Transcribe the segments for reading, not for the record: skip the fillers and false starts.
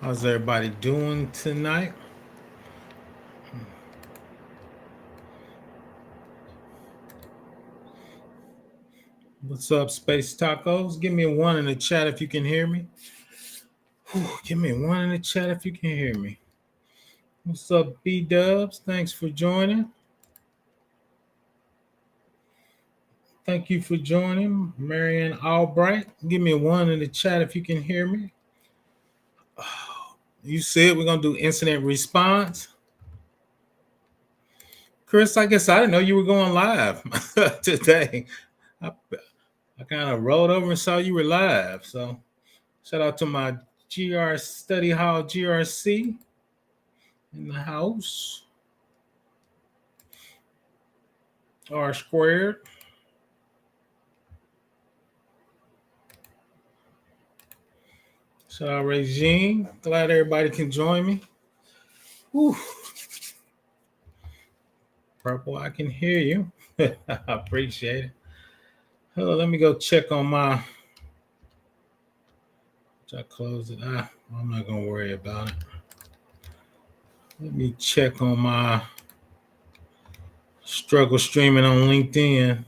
How's everybody doing tonight? What's up, Space Tacos? Give me a one in the chat if you can hear me. Give me a one in the chat if you can hear me. What's up, B-Dubs? Thanks for joining. Thank you for joining. Marianne Albright, give me a one in the chat if you can hear me. You said we're going to do incident response. Chris, I guess I didn't know you were going live today. I kind of rolled over and saw you were live. So shout out to my GR Study Hall GRC in the house. R squared. Shout out Regine. Glad everybody can join me. Whew. Purple, I can hear you. I appreciate it. Oh, let me go check on my. I close it. I'm not gonna worry about it. Let me check on my struggle streaming on LinkedIn.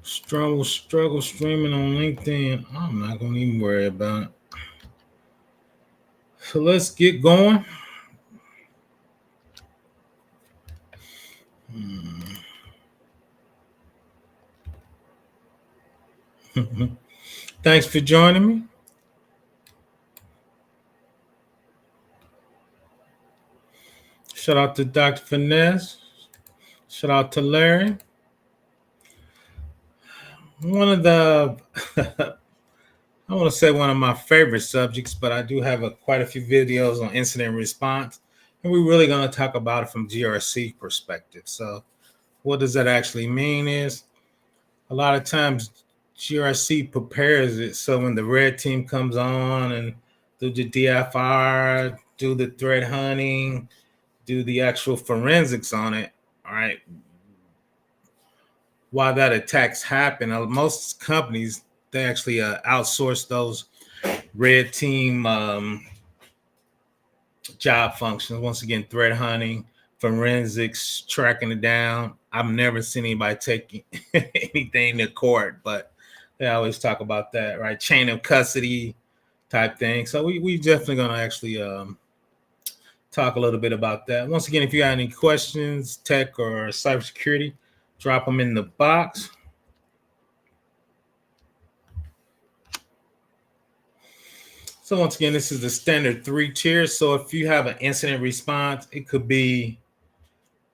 Struggle streaming on LinkedIn. I'm not gonna even worry about it. So let's get going. Thanks for joining me. Shout out to Dr. Finesse. Shout out to Larry. One of the, I want to say one of my favorite subjects, but I do have quite a few videos on incident response. And we're really going to talk about it from GRC perspective. So what does that actually mean is a lot of times GRC prepares it. So when the red team comes on and do the DFR, do the threat hunting, do the actual forensics on it, all right, while that attacks happen, most companies, they actually outsource those red team job functions. Once again, threat hunting, forensics, tracking it down. I've never seen anybody taking anything to court, but they always talk about that, right? Chain of custody type thing. So we definitely going to actually talk a little bit about that. Once again, if you got any questions, tech or cybersecurity, drop them in the box. So once again, this is the standard 3 tiers. So if you have an incident response, it could be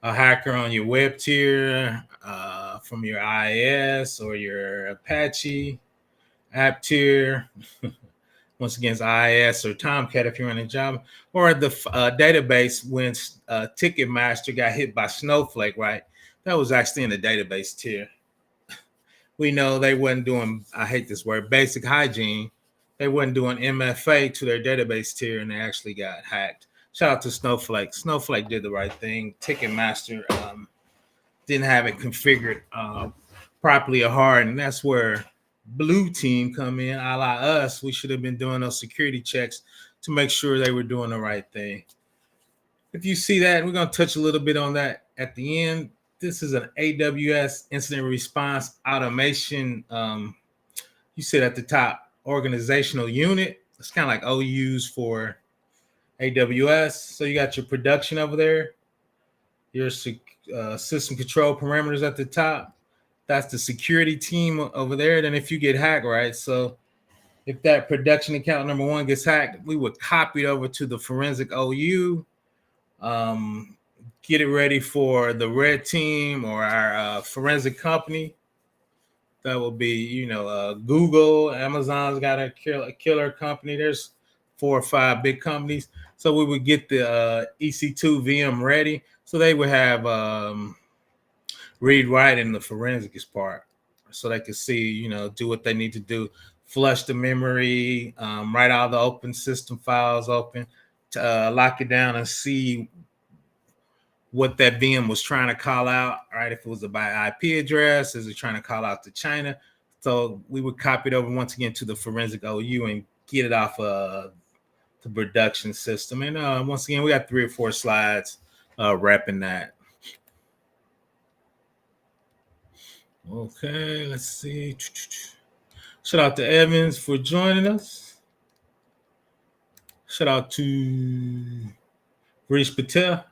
a hacker on your web tier, from your IIS or your Apache app tier. Once again, it's IIS or Tomcat if you're in a job, or the database when Ticketmaster got hit by Snowflake, right? That was actually in the database tier. We know they wasn't doing, I hate this word, basic hygiene. They wasn't doing MFA to their database tier, and they actually got hacked. Shout out to Snowflake. Snowflake did the right thing. Ticketmaster didn't have it configured properly or hard, and that's where blue team come in. A la us, we should have been doing those security checks to make sure they were doing the right thing. If you see that, we're going to touch a little bit on that at the end. This is an AWS incident response automation. You see it at the top, organizational unit. It's kind of like OUs for AWS. So you got your production over there, your system control parameters at the top. That's the security team over there. Then if you get hacked, right? So if that production account number 1 gets hacked, we would copy it over to the forensic OU, get it ready for the red team or our forensic company. That will be, Google, Amazon's got a killer company. There's 4 or 5 big companies. So we would get the EC2 VM ready. So they would have read write in the forensics part, so they could see, do what they need to do, flush the memory, write all the open system files open, to lock it down and see what that VM was trying to call out, right? If it was by IP address, is it trying to call out to China? So we would copy it over once again to the forensic OU and get it off the production system. And once again, we got 3 or 4 slides wrapping that. Okay, let's see. Shout out to Evans for joining us. Shout out to Rish Patel.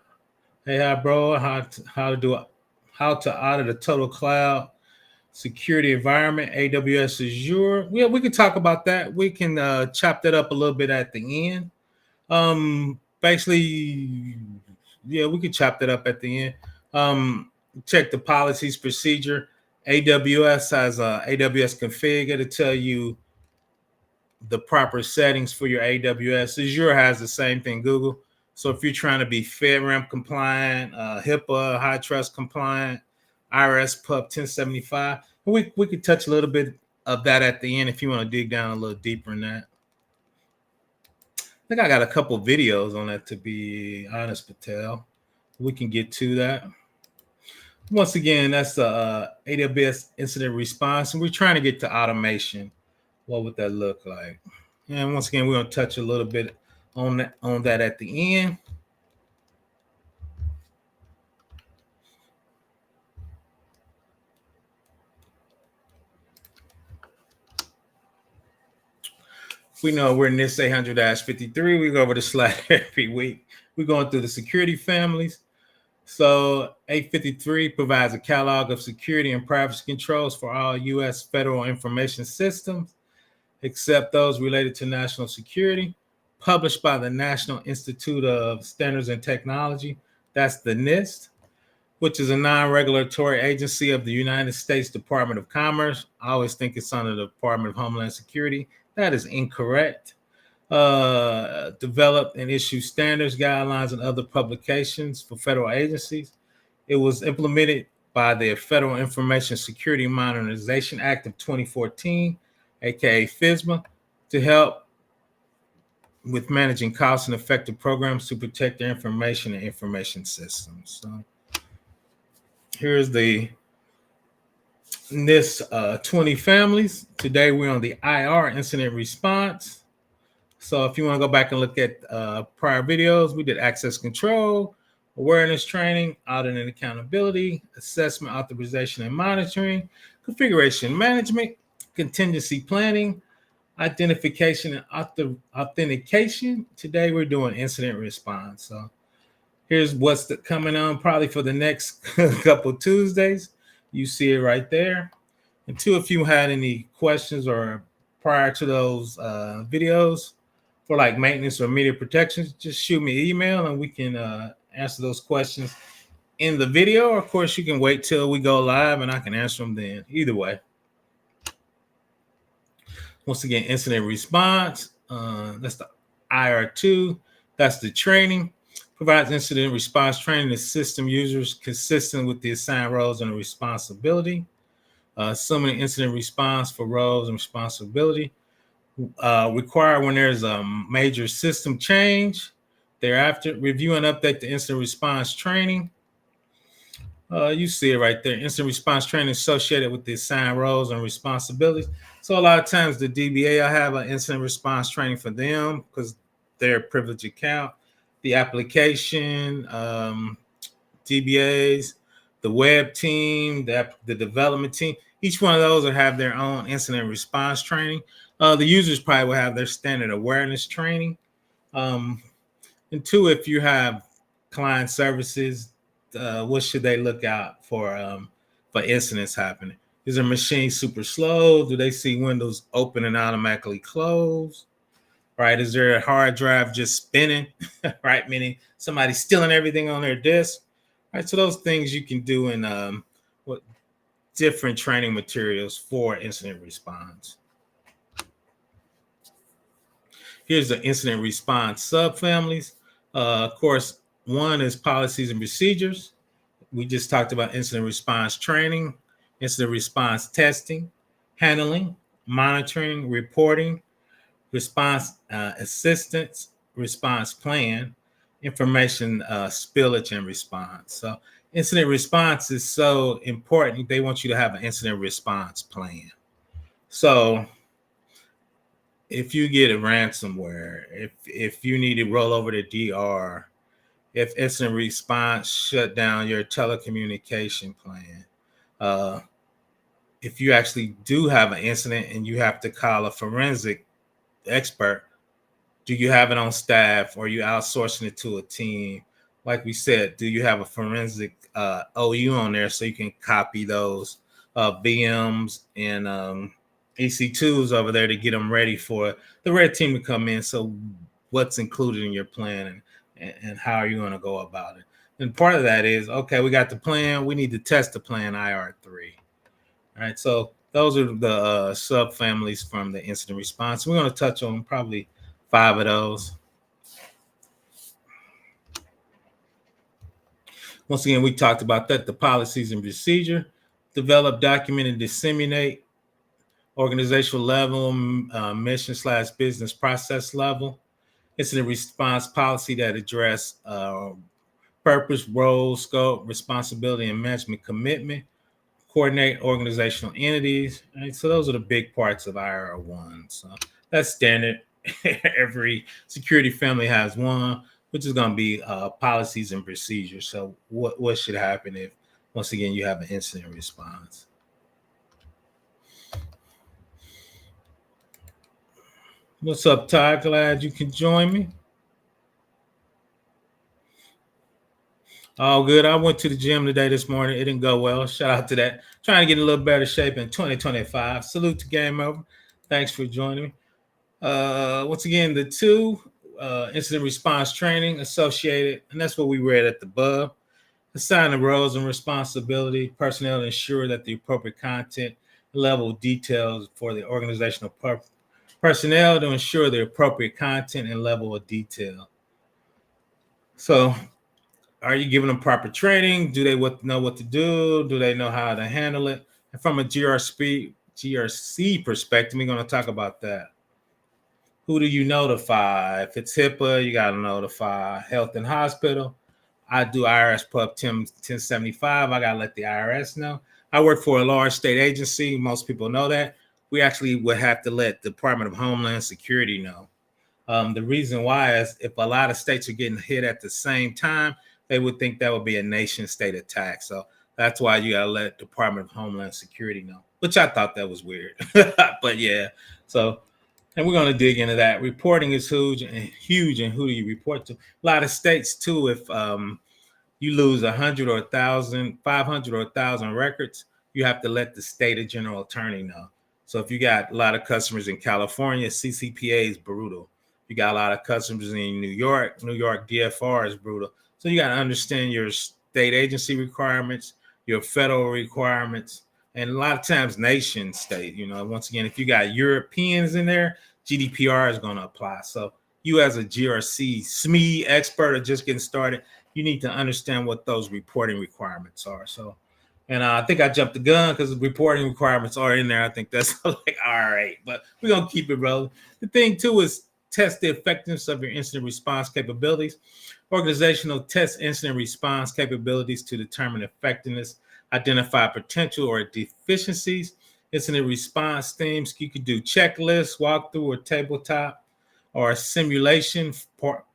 Hey, hi, bro. How to audit a total cloud security environment, AWS Azure. Yeah, we can talk about that. We can chop that up a little bit at the end. Basically, yeah, we could chop that up at the end. Check the policies procedure. AWS has a AWS config. It'll tell you the proper settings for your AWS. Azure has the same thing, Google. So if you're trying to be FedRAMP compliant, HIPAA, high trust compliant, IRS Pub 1075, we could touch a little bit of that at the end if you want to dig down a little deeper in that. I think I got a couple videos on that, to be honest, Patel. We can get to that. Once again, that's the AWS incident response, and we're trying to get to automation. What would that look like? And once again, we're going to touch a little bit on that at the end. We know we're in NIST 800-53. We go over the slide every week. We're going through the security families. So 853 provides a catalog of security and privacy controls for all U.S. federal information systems, except those related to national security, published by the National Institute of Standards and Technology. That's the NIST, which is a non-regulatory agency of the United States Department of Commerce. I always think it's under the Department of Homeland Security. That is incorrect. Developed and issued standards, guidelines, and other publications for federal agencies. It was implemented by the Federal Information Security Modernization Act of 2014, aka FISMA, to help with managing costs and effective programs to protect their information and information systems. So here's the NIST 20 families. Today we're on the IR incident response. So if you want to go back and look at prior videos, we did access control, awareness training, audit and accountability, assessment, authorization and monitoring, configuration management, contingency planning, identification and authentication. Today we're doing incident response. So here's what's coming on probably for the next couple Tuesdays. You see it right there. And two, if you had any questions or prior to those videos for like maintenance or media protections, just shoot me an email and we can answer those questions in the video. Or of course, you can wait till we go live and I can answer them then. Either way. Once again, incident response. That's the IR2. That's the training. Provides incident response training to system users consistent with the assigned roles and responsibility. Summoning incident response for roles and responsibility. Required when there's a major system change. Thereafter, review and update the incident response training. You see it right there. Incident response training associated with the assigned roles and responsibilities. So a lot of times the DBA, I have an incident response training for them because they're a privileged account. The application, DBAs, the web team, the development team, each one of those will have their own incident response training. The users probably will have their standard awareness training. And two, if you have client services, what should they look out for incidents happening? Is their machine super slow? Do they see windows open and automatically close? Right? Is their hard drive just spinning? Right? Meaning somebody's stealing everything on their disk. Right? So those things you can do in different training materials for incident response. Here's the incident response subfamilies. Of course, one is policies and procedures. We just talked about incident response training, incident response testing, handling, monitoring, reporting, response assistance, response plan, information spillage and response. So incident response is so important. They want you to have an incident response plan. So if you get a ransomware, if you need to roll over to DR, if incident response shut down your telecommunication plan, if you actually do have an incident and you have to call a forensic expert, do you have it on staff or are you outsourcing it to a team? Like we said, do you have a forensic OU on there so you can copy those VMs and EC2s over there to get them ready for the red team to come in? So what's included in your plan and how are you going to go about it? And part of that is, okay, we got the plan. We need to test the plan IR3. All right, so those are the subfamilies from the incident response. We're going to touch on probably 5 of those. Once again, we talked about that, the policies and procedure, develop, document, and disseminate, organizational level, mission/business process level, incident response policy that address purpose, role, scope, responsibility, and management commitment, coordinate organizational entities. Right? So those are the big parts of IR1. So that's standard. Every security family has one, which is going to be policies and procedures. So what should happen if, once again, you have an incident response? What's up, Ty? Glad you can join me. All good. I went to the gym today this morning. It didn't go well. Shout out to that. Trying to get in a little better shape in 2025. Salute to Game Over. Thanks for joining me. Once again, the 2 incident response training associated, and that's what we read at the above. Assign the roles and responsibility, personnel to ensure that the appropriate content level details for the organizational personnel to ensure the appropriate content and level of detail. So are you giving them proper training? Do they know what to do? Do they know how to handle it? And from a GRC perspective, we're going to talk about that. Who do you notify? If it's HIPAA, you got to notify Health and Hospital. I do IRS Pub 1075. I got to let the IRS know. I work for a large state agency. Most people know that. We actually would have to let the Department of Homeland Security know. The reason why is if a lot of states are getting hit at the same time, they would think that would be a nation state attack. So that's why you got to let Department of Homeland Security know, which I thought that was weird. But yeah, so, and we're going to dig into that. Reporting is huge, and who do you report to? A lot of states too, if you lose 100 or 1,000, 500 or 1,000 records, you have to let the state or general attorney know. So if you got a lot of customers in California, CCPA is brutal. You got a lot of customers in New York DFR is brutal. So you got to understand your state agency requirements, your federal requirements, and a lot of times nation state. Once again, if you got Europeans in there, GDPR is going to apply. So you as a GRC SME expert or just getting started, you need to understand what those reporting requirements are. So, and I think I jumped the gun because the reporting requirements are in there. I think that's like, all right, but we're going to keep it relevant. The thing too is test the effectiveness of your incident response capabilities. Organizational test incident response capabilities to determine effectiveness, identify potential or deficiencies. Incident response themes, you could do checklists, walkthrough, or tabletop, or simulation,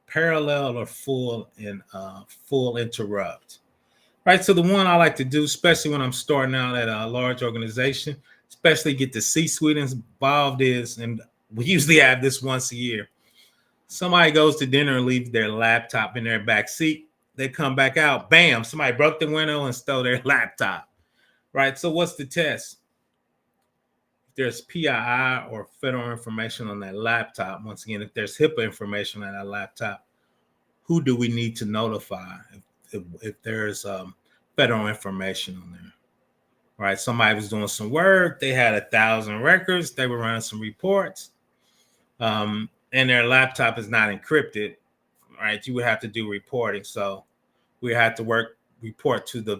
parallel, or full interrupt. Right, so the one I like to do, especially when I'm starting out at a large organization, especially get the C-suite involved is, and we usually have this once a year. Somebody goes to dinner and leaves their laptop in their back seat. They come back out, bam, somebody broke the window and stole their laptop. Right, so what's the test? If there's PII or federal information on that laptop, once again, if there's HIPAA information on that laptop, who do we need to notify if there's federal information on there? Right, somebody was doing some work, they had 1,000 records, they were running some reports, and their laptop is not encrypted, right? You would have to do reporting. So we had to report to the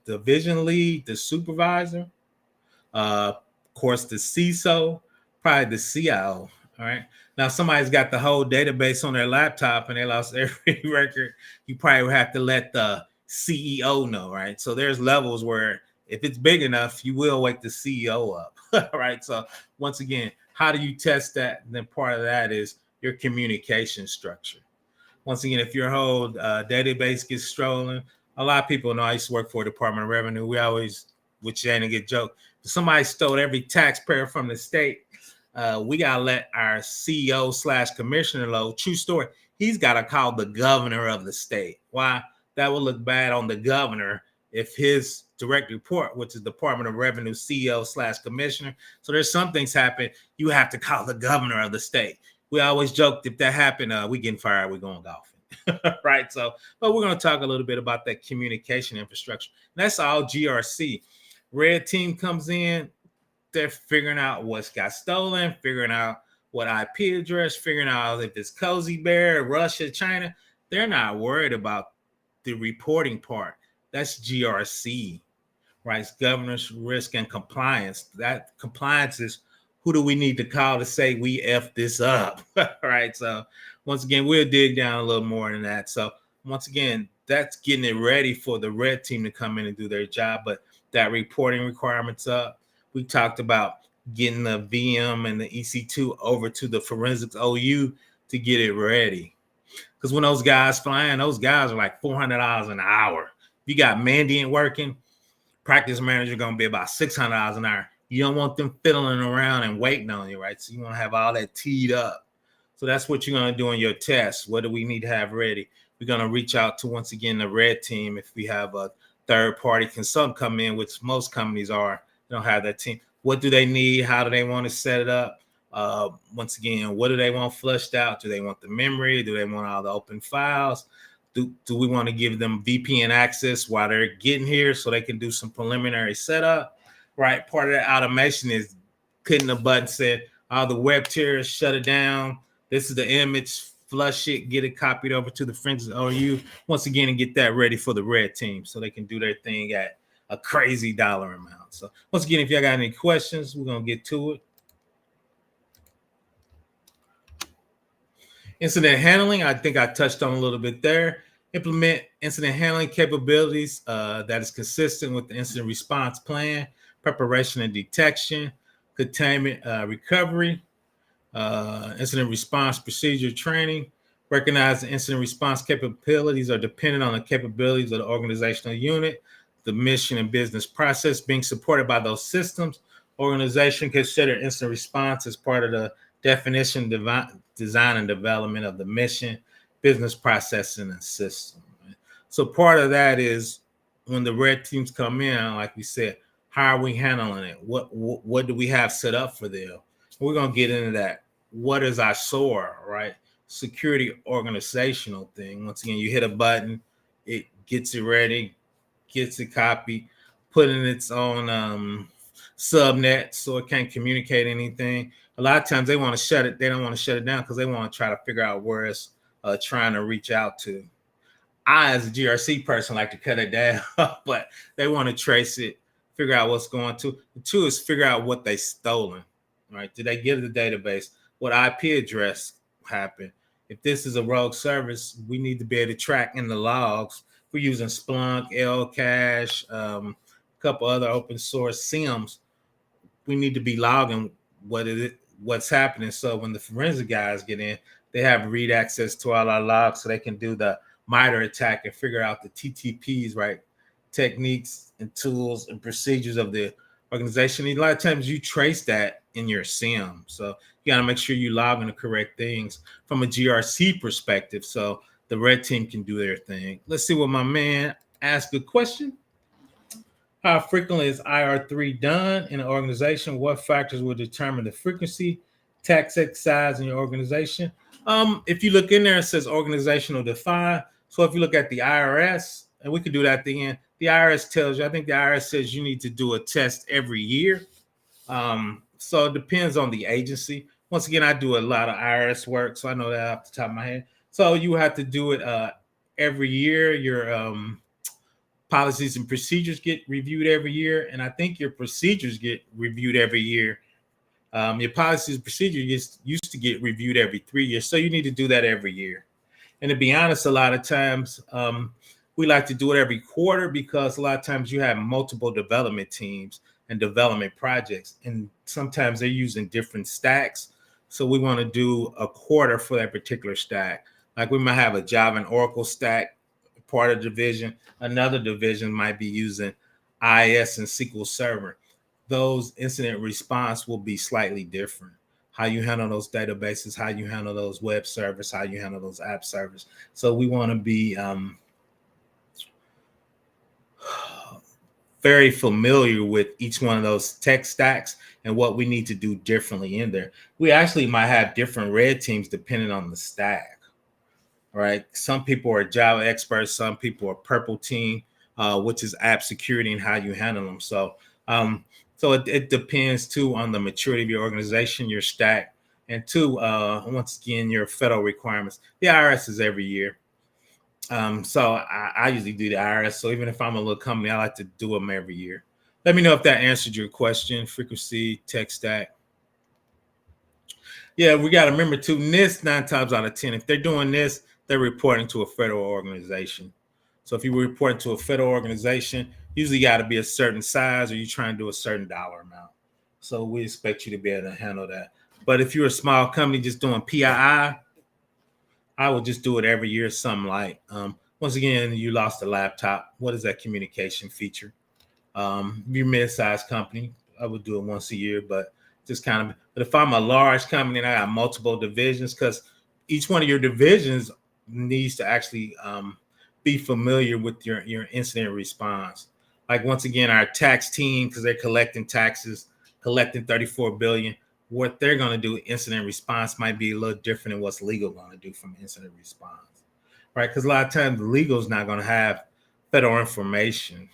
division lead, the supervisor, of course, the CISO, probably the CIO. All All right. Now somebody's got the whole database on their laptop and they lost every record. You probably would have to let the CEO know, right? So there's levels where if it's big enough, you will wake the CEO up, right? So once again, how do you test that? And then part of that is your communication structure. Once again, if your whole database gets stolen, a lot of people know I used to work for the Department of Revenue. We always, which ain't a good joke, if somebody stole every taxpayer from the state, we gotta let our CEO / commissioner know. True story. He's got to call the governor of the state. Why? That would look bad on the governor if his direct report, which is Department of Revenue CEO / commissioner. So there's some things happen. You have to call the governor of the state. We always joked if that happened, we getting fired. We're going golfing, right? So, but we're going to talk a little bit about that communication infrastructure. And that's all GRC. Red team comes in. They're figuring out what's got stolen, figuring out what IP address, figuring out if it's Cozy Bear, Russia, China. They're not worried about the reporting part. That's GRC, right? It's governance, risk, and compliance. That compliance is who do we need to call to say we F this up, right? So once again, we'll dig down a little more in that. So once again, that's getting it ready for the red team to come in and do their job, but that reporting requirements up. We talked about getting the VM and the EC2 over to the forensics OU to get it ready. Because when those guys flying, those guys are like $400 an hour. If you got Mandiant working, practice manager going to be about $600 an hour. You don't want them fiddling around and waiting on you, right? So you want to have all that teed up. So that's what you're going to do in your test. What do we need to have ready? We're going to reach out to, once again, the red team. If we have a third-party consultant come in, which most companies are, they don't have that team. What do they need? How do they want to set it up? Once again, what do they want flushed out? Do they want the memory? Do they want all the open files? Do we want to give them VPN access while they're getting here so they can do some preliminary setup? Right. Part of that automation is clicking a button, said, all the web tiers, shut it down. This is the image, flush it, get it copied over to the forensics OU once again and get that ready for the red team so they can do their thing at a crazy dollar amount. So once again, if y'all got any questions, we're going to get to it. Incident handling, I think I touched on a little bit there. Implement incident handling capabilities that is consistent with the incident response plan, preparation and detection, containment, recovery, incident response procedure training. Recognize the incident response capabilities are dependent on the capabilities of the organizational unit, the mission and business process being supported by those systems. Organization consider incident response as part of the definition, design, and development of the mission, business processing, and system. So part of that is when the red teams come in, like we said, how are we handling it? What do we have set up for them? We're going to get into that. What is our SOAR, right? Security organizational thing. Once again, you hit a button, it gets it ready, gets it copied, put in its own subnet so it can't communicate anything. A lot of times they want to shut it. They don't want to shut it down because they want to try to figure out where it's trying to reach out to. I, as a GRC person, like to cut it down, but they want to trace it, figure out what's going to. The two is figure out what they stolen, right? Did they give the database? What IP address happened? If this is a rogue service, we need to be able to track in the logs. We're using Splunk, Lcache, a couple other open source SIEMs. We need to be logging what's happening. So when the forensic guys get in, they have read access to all our logs so they can do the MITRE attack and figure out the TTPs, right? Techniques and tools and procedures of the organization. A lot of times you trace that in your SIEM. So you got to make sure you log in the correct things from a GRC perspective so the red team can do their thing. Let's see what my man asked a question. How frequently is IR3 done in an organization? What factors will determine the frequency, tax size in your organization? If you look in there, it says organizational defined. So if you look at the IRS, and we could do that at the end, the IRS tells you, I think the IRS says you need to do a test every year. So it depends on the agency. Once again, I do a lot of IRS work, so I know that off the top of my head. So you have to do it every year. Your policies and procedures get reviewed every year, and I think your procedures get reviewed every year. Your policies and procedures used to get reviewed every 3 years, so you need to do that every year. And to be honest, a lot of times we like to do it every quarter because a lot of times you have multiple development teams and development projects, and sometimes they're using different stacks. So we want to do a quarter for that particular stack. Like we might have a Java and Oracle stack, part of the division. Another division might be using IIS and SQL Server. Those incident response will be slightly different. How you handle those databases, how you handle those web servers, how you handle those app servers. So we want to be very familiar with each one of those tech stacks and what we need to do differently in there. We actually might have different red teams depending on the stack, right? Some people are Java experts, some people are purple team, which is app security and how you handle them. So it depends too on the maturity of your organization, your stack, and two, once again, your federal requirements. The IRS is every year. So I usually do the IRS. So even if I'm a little company, I like to do them every year. Let me know if that answered your question. Frequency, tech stack. Yeah, we got to remember too, NIST 9 times out of 10, if they're doing this, they're reporting to a federal organization. So if you report to a federal organization, usually got to be a certain size or you're trying to do a certain dollar amount. So we expect you to be able to handle that. But if you're a small company just doing PII, I would just do it every year, something like, once again, you lost a laptop. What is that communication feature? If you're a mid-sized company, I would do it once a year, but just kind of, but if I'm a large company and I got multiple divisions, because each one of your divisions needs to actually be familiar with your incident response. Like once again, our tax team, because they're collecting taxes, collecting 34 billion, what they're going to do incident response might be a little different than what's legal going to do from incident response, right? Because a lot of times the legal is not going to have federal information,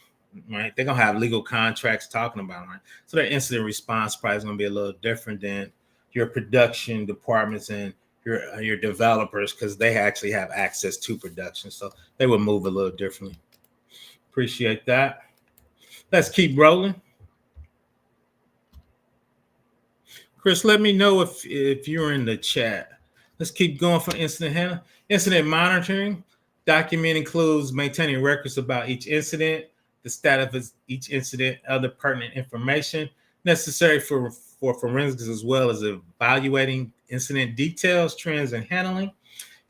right? They're going to have legal contracts talking about it, right? So their incident response probably is going to be a little different than your production departments and your developers, because they actually have access to production. So they would move a little differently. Appreciate that. Let's keep rolling. Chris, let me know if you're in the chat. Let's keep going for incident handling. Incident monitoring. Document includes maintaining records about each incident, the status of each incident, other pertinent information necessary for forensics, as well as evaluating incident details, trends, and handling.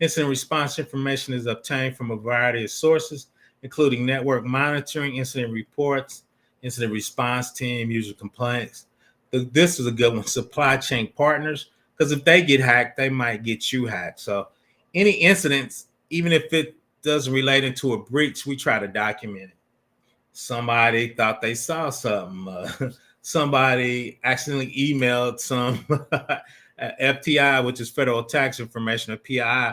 Incident response information is obtained from a variety of sources, including network monitoring, incident reports, incident response team, user complaints. This is a good one, supply chain partners, because if they get hacked, they might get you hacked. So any incidents, even if it doesn't relate into a breach, we try to document it. Somebody thought they saw something. Somebody accidentally emailed some FTI, which is federal tax information, or PII,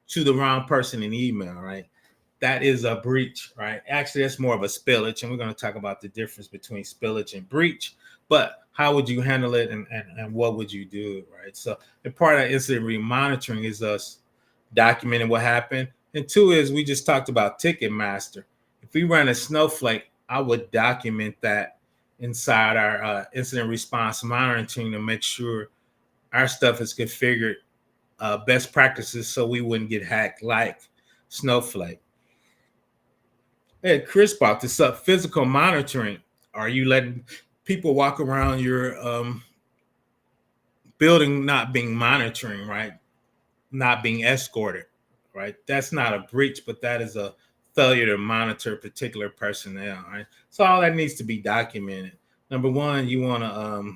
to the wrong person in email, right? That is a breach, right? Actually, that's more of a spillage, and we're going to talk about the difference between spillage and breach. But how would you handle it, and what would you do, right? So the part of incident remonitoring is us documenting what happened. And two is we just talked about Ticketmaster. If we run a Snowflake, I would document that inside our incident response monitoring team to make sure our stuff is configured best practices so we wouldn't get hacked like Snowflake. Hey, Chris brought this up. Physical monitoring. Are you letting people walk around your building not being monitoring, right? Not being escorted, right? That's not a breach, but that is a failure to monitor particular personnel, right? So all that needs to be documented. Number one, you want to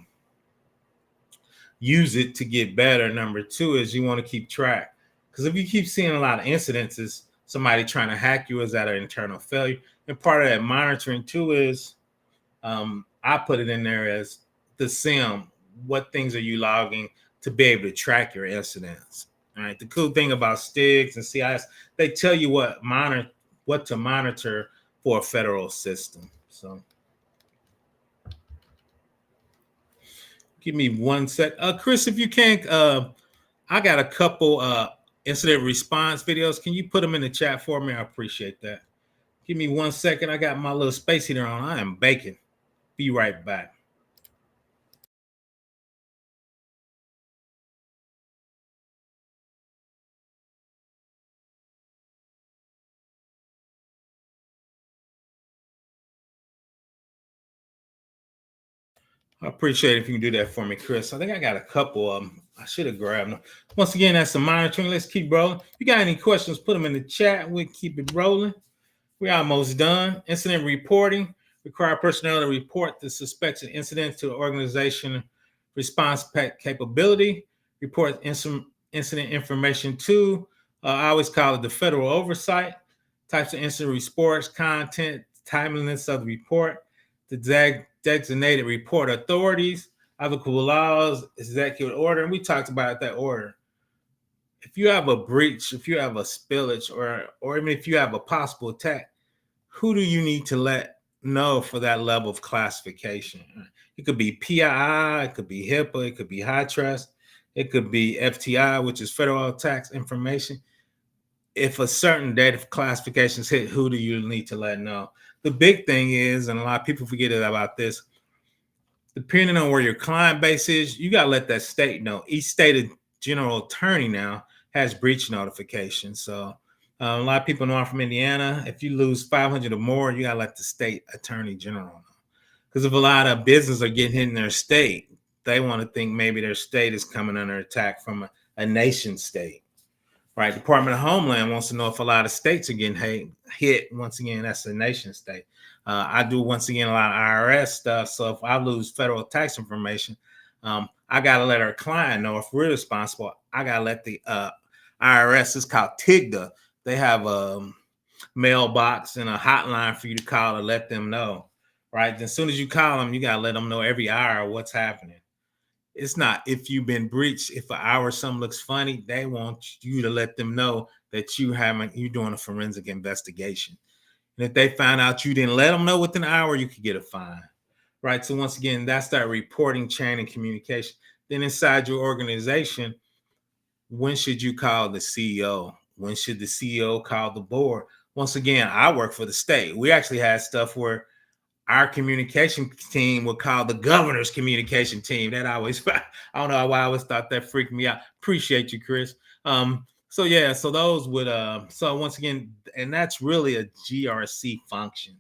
use it to get better. Number two is you want to keep track, because if you keep seeing a lot of incidences, somebody trying to hack you, is that an internal failure? And part of that monitoring too is I put it in there as the SIM. What things are you logging to be able to track your incidents? All right. The cool thing about STIGs and CIS, they tell you what to monitor for a federal system. So give me 1 sec. Chris, if you can't, I got a couple incident response videos. Can you put them in the chat for me? I appreciate that. Give me 1 second. I got my little space heater on. I am baking. Be right back. I appreciate it if you can do that for me, Chris. I think I got a couple of them. I should have grabbed them. Once again, that's the monitoring. Let's keep rolling. If you got any questions, put them in the chat. We'll keep it rolling. We're almost done. Incident reporting. Require personnel to report the suspected incident to the organization response capability. Report incident information to. I always call it the federal oversight. Types of incident reports, content, timeliness of the report. The designated report authorities, applicable laws, executive order. And we talked about that order. If you have a breach, if you have a spillage, or even if you have a possible attack, who do you need to let know for that level of classification? It could be PII, it could be HIPAA, it could be high trust, it could be FTI, which is federal tax information. If a certain date of classifications hit, who do you need to let know? The big thing is, and a lot of people forget about this, depending on where your client base is, you got to let that state know. Each state general attorney now has breach notifications. So a lot of people know I'm from Indiana. If you lose 500 or more, you got to let the state attorney general know. Because if a lot of businesses are getting hit in their state, they want to think maybe their state is coming under attack from a nation state. Right, Department of Homeland wants to know if a lot of states are getting hit. Once again, that's a nation state. I do, once again, a lot of IRS stuff. So if I lose federal tax information, I got to let our client know if we're responsible. I got to let the IRS, it's called TIGDA. They have a mailbox and a hotline for you to call to let them know. Right, as soon as you call them, you got to let them know every hour what's happening. It's not if you've been breached. If an hour or something looks funny, they want you to let them know that you're doing a forensic investigation. And if they find out you didn't let them know within an hour, you could get a fine. Right. So once again, that's that reporting chain and communication. Then inside your organization, when should you call the CEO? When should the CEO call the board? Once again, I work for the state. We actually had stuff where our communication team would call the governor's communication team. That always, I don't know why I always thought that freaked me out. Appreciate you, Chris. So yeah, so those would, so once again, and that's really a GRC function,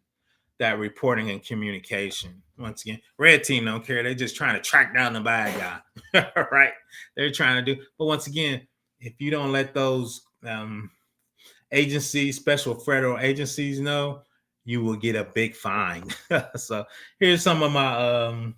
that reporting and communication. Once again, red team don't care. They're just trying to track down the bad guy, right? They're trying to do, but once again, if you don't let those agencies, special federal agencies know, you will get a big fine. So here's some of my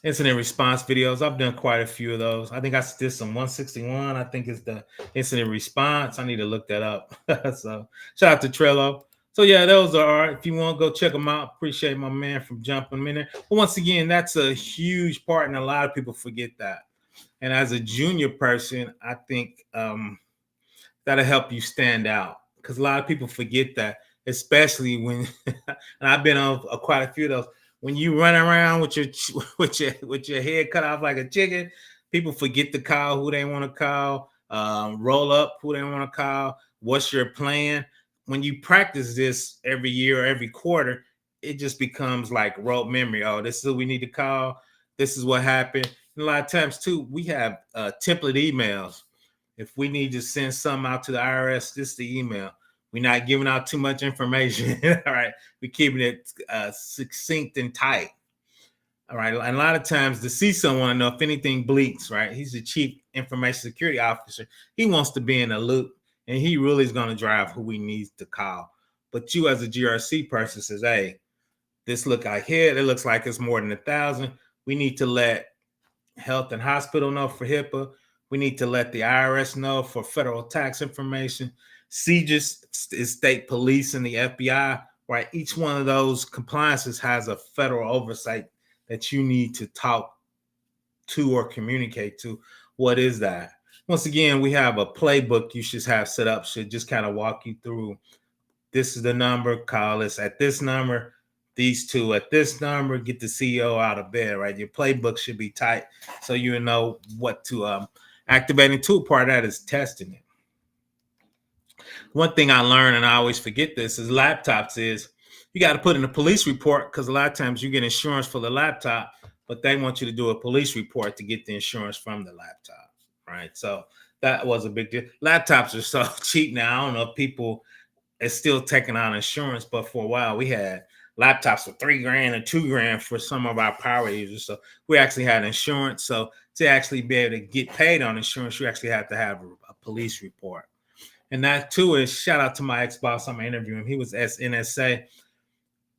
incident response videos. I've done quite a few of those. I think I did some 161. I think it's the incident response. I need to look that up. So shout out to Trello. So yeah, those are, if you want to go check them out, appreciate my man from jumping in there. But once again, that's a huge part, and a lot of people forget that. And as a junior person, I think that'll help you stand out, because a lot of people forget that, especially when, and I've been on quite a few of those. When you run around with your head cut off like a chicken, people forget to call who they want to call, roll up who they want to call. What's your plan? When you practice this every year or every quarter, it just becomes like rote memory. Oh, this is who we need to call. This is what happened. And a lot of times too, we have template emails. If we need to send something out to the IRS, this is the email. We're not giving out too much information. All right. We're keeping it succinct and tight. All right. And a lot of times the CISO want to know if anything bleaks, right? He's the chief information security officer. He wants to be in the loop, and he really is going to drive who we need to call. But you as a GRC person says, hey, this look like here. It looks like it's more than 1,000. We need to let health and hospital know for HIPAA. We need to let the IRS know for federal tax information. CJIS is state police and the FBI, right? Each one of those compliances has a federal oversight that you need to talk to or communicate to. What is that? Once again, we have a playbook you should have set up, should just kind of walk you through. This is the number, call us at this number, these two at this number, get the CEO out of bed, right? Your playbook should be tight so you know what to activate. And two, part of that is testing it. One thing I learned, and I always forget this, is laptops is you got to put in a police report, because a lot of times you get insurance for the laptop, but they want you to do a police report to get the insurance from the laptop, right? So that was a big deal. Laptops are so cheap now. I don't know if people is still taking on insurance, but for a while we had laptops for $3,000 or $2,000 for some of our power users. So we actually had insurance. So to actually be able to get paid on insurance, you actually have to have a police report. And that too is shout out to my ex-boss I'm interviewing. He was NSA.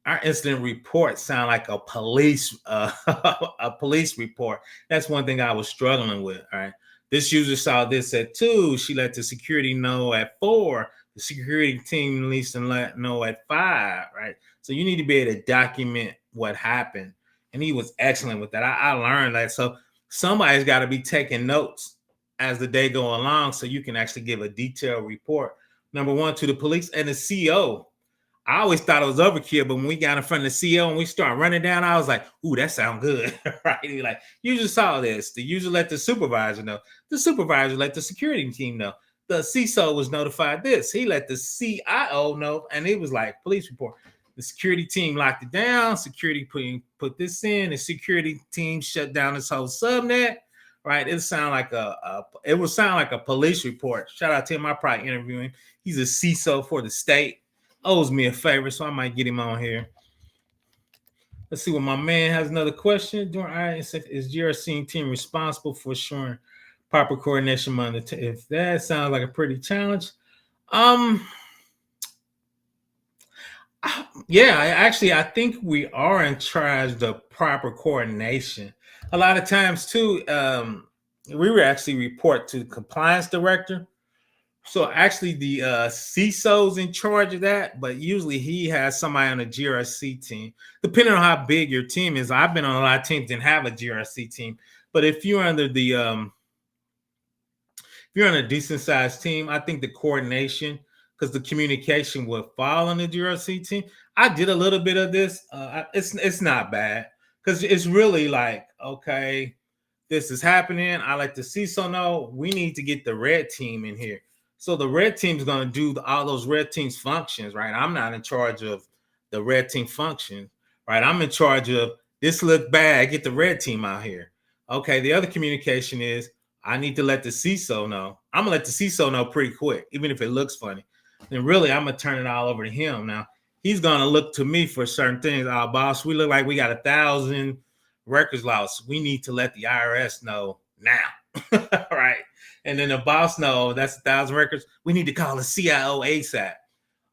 Our incident report sound like a police a police report. That's one thing I was struggling with. All right. This user saw this at 2. She let the security know at 4. The security team needs to let know at 5. Right. So you need to be able to document what happened. And he was excellent with that. I learned that. So somebody's got to be taking notes as the day go along so you can actually give a detailed report. Number one, to the police and the CO. I always thought it was overkill, but when we got in front of the CEO and we start running down, I was like, ooh, that sounds good. Right? He like, you just saw this. The user let the supervisor know. The supervisor let the security team know. The CISO was notified this. He let the CIO know, and it was like police report. The security team locked it down. Security put this in. The security team shut down this whole subnet. Right? It would sound like a police report. Shout out to him. I probably interviewing. He's a CISO for the state. Owes me a favor, so I might get him on here. Let's see what my man has another question. Is GRC team responsible for ensuring proper coordination among the if that sounds like a pretty challenge? Yeah, I think we are in charge of the proper coordination. A lot of times too, we were actually report to the compliance director. So actually, the CISO's in charge of that, but usually he has somebody on the GRC team. Depending on how big your team is, I've been on a lot of teams and have a GRC team. But if you're under the if you're on a decent sized team, I think the coordination, because the communication will fall on the GRC team. I did a little bit of this. It's not bad because it's really like, okay, this is happening. I let the CISO know we need to get the red team in here. So the red team is going to do all those red team's functions, right? I'm not in charge of the red team function, right? I'm in charge of this look bad, get the red team out here. Okay, the other communication is I need to let the CISO know. I'm going to let the CISO know pretty quick, even if it looks funny. Then really, I'm going to turn it all over to him. Now, he's going to look to me for certain things. Our boss, we look like we got 1,000 records lost. We need to let the IRS know now, right? And then the boss know that's 1,000 records. We need to call the CIO ASAP.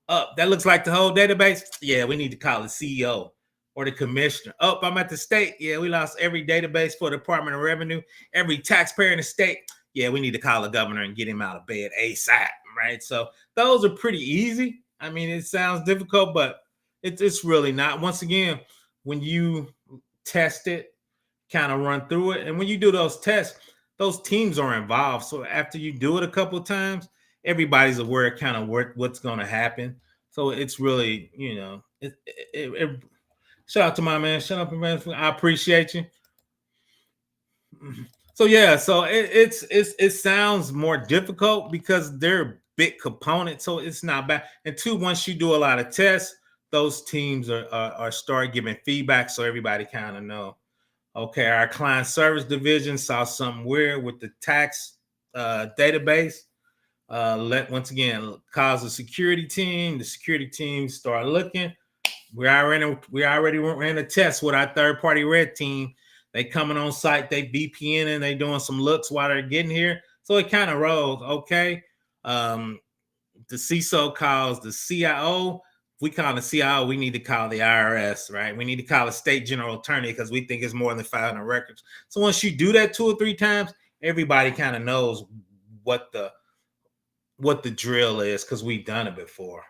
That looks like the whole database. Yeah, we need to call the CEO or the commissioner. I'm at the state. Yeah, we lost every database for the Department of Revenue, every taxpayer in the state. Yeah, we need to call the governor and get him out of bed ASAP, right? So those are pretty easy. I mean, it sounds difficult, but it's really not. Once again, when you test it, kind of run through it, and when you do those tests, those teams are involved. So after you do it a couple of times, everybody's aware kind of what's going to happen. So it's really, shout out to my man. Shut up, man. I appreciate you. So yeah, so it sounds more difficult because they're big components. So it's not bad. And two, once you do a lot of tests, those teams are start giving feedback, so everybody kind of know. Okay, our client service division saw something weird with the tax database. Once again, calls the security team. The security team start looking. We already ran a test with our third-party red team. They coming on site, they VPNing, they doing some looks while they're getting here. So it kind of rolls. Okay. The CISO calls the CIO. We call the CIO, we need to call the IRS, right? We need to call a state general attorney because we think it's more than 500 records. So once you do that 2 or 3 times, everybody kind of knows what the drill is because we've done it before.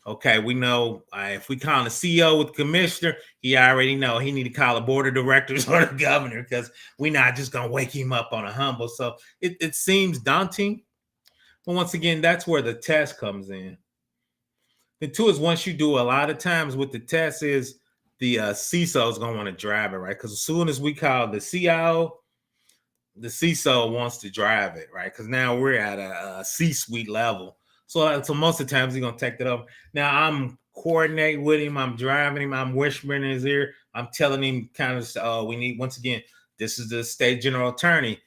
Okay, we know if we call the CEO with the commissioner, he already know he need to call the board of directors or the governor because we're not just gonna wake him up on a humble. So it seems daunting, but once again, that's where the test comes in. The two is once you do a lot of times with the test is the CISO is gonna want to drive it, right? Because as soon as we call the CIO, the CISO wants to drive it, right? Because now we're at a C-suite level. So most of the times he's gonna take that over. Now I'm coordinating with him, I'm driving him, I'm whispering in his ear, I'm telling him kind of, we need, once again, this is the state general attorney.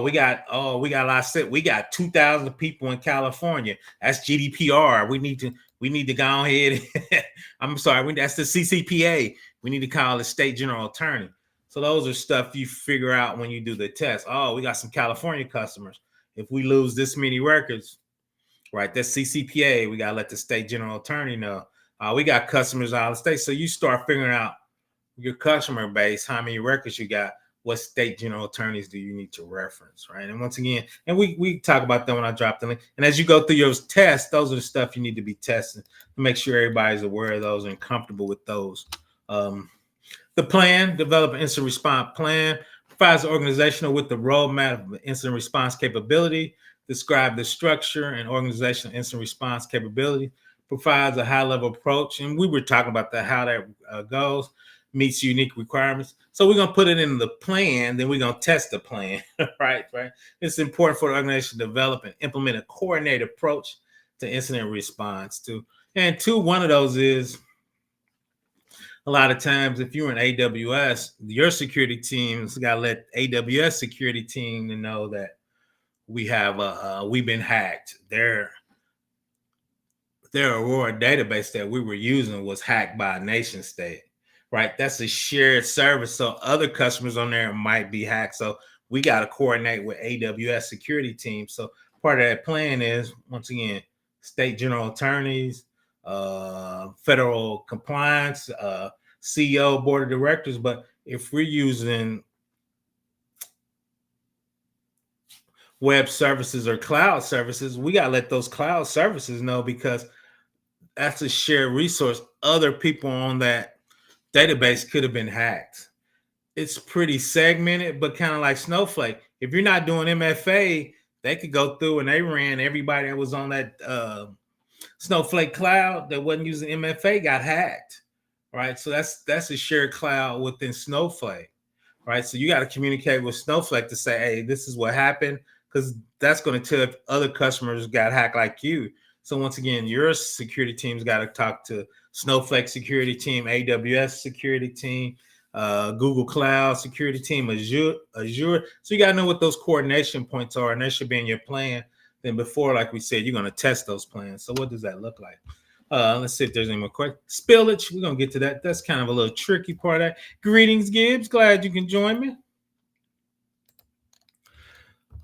we got a lot of set. We got 2,000 people in California. That's GDPR. We need to go ahead. I'm sorry, that's the CCPA. We need to call the state general attorney. So those are stuff you figure out when you do the test. Oh, we got some California customers. If we lose this many records, right, that's CCPA. We gotta let the state general attorney know. We got customers out of the state. So you start figuring out your customer base, how many records you got, what state general attorneys do you need to reference, right? And once again, and we talk about that when I drop the link. And as you go through your tests, those are the stuff you need to be testing to make sure everybody's aware of those and comfortable with those. The plan, develop an incident response plan, provides the organizational with the roadmap of incident response capability, describe the structure and organizational incident response capability, provides a high-level approach. And we were talking about that, how that goes, meets unique requirements. So we're going to put it in the plan, then we're going to test the plan, right? It's important for the organization to develop and implement a coordinated approach to incident response too. And two, one of those is a lot of times if you're in AWS, your security team's got to let AWS security team to know that we've been hacked. Their Aurora database that we were using was hacked by a nation state. Right, that's a shared service, so other customers on there might be hacked. So we got to coordinate with AWS security teams. So part of that plan is, once again, state general attorneys, federal compliance, CEO, board of directors. But if we're using web services or cloud services, we got to let those cloud services know, because that's a shared resource. Other people on that database could have been hacked. It's pretty segmented, but kind of like Snowflake. If you're not doing MFA, they could go through and they ran everybody that was on that Snowflake cloud that wasn't using MFA got hacked, right? So that's a shared cloud within Snowflake, right? So you got to communicate with Snowflake to say, hey, this is what happened, because that's going to tell if other customers got hacked like you. So once again, your security team's got to talk to Snowflake security team, AWS security team, Google Cloud security team, Azure. So you got to know what those coordination points are, and they should be in your plan. Then before, like we said, you're going to test those plans. So what does that look like? Let's see if there's any more questions. Spillage, we're going to get to that. That's kind of a little tricky part of that. Greetings, Gibbs. Glad you can join me.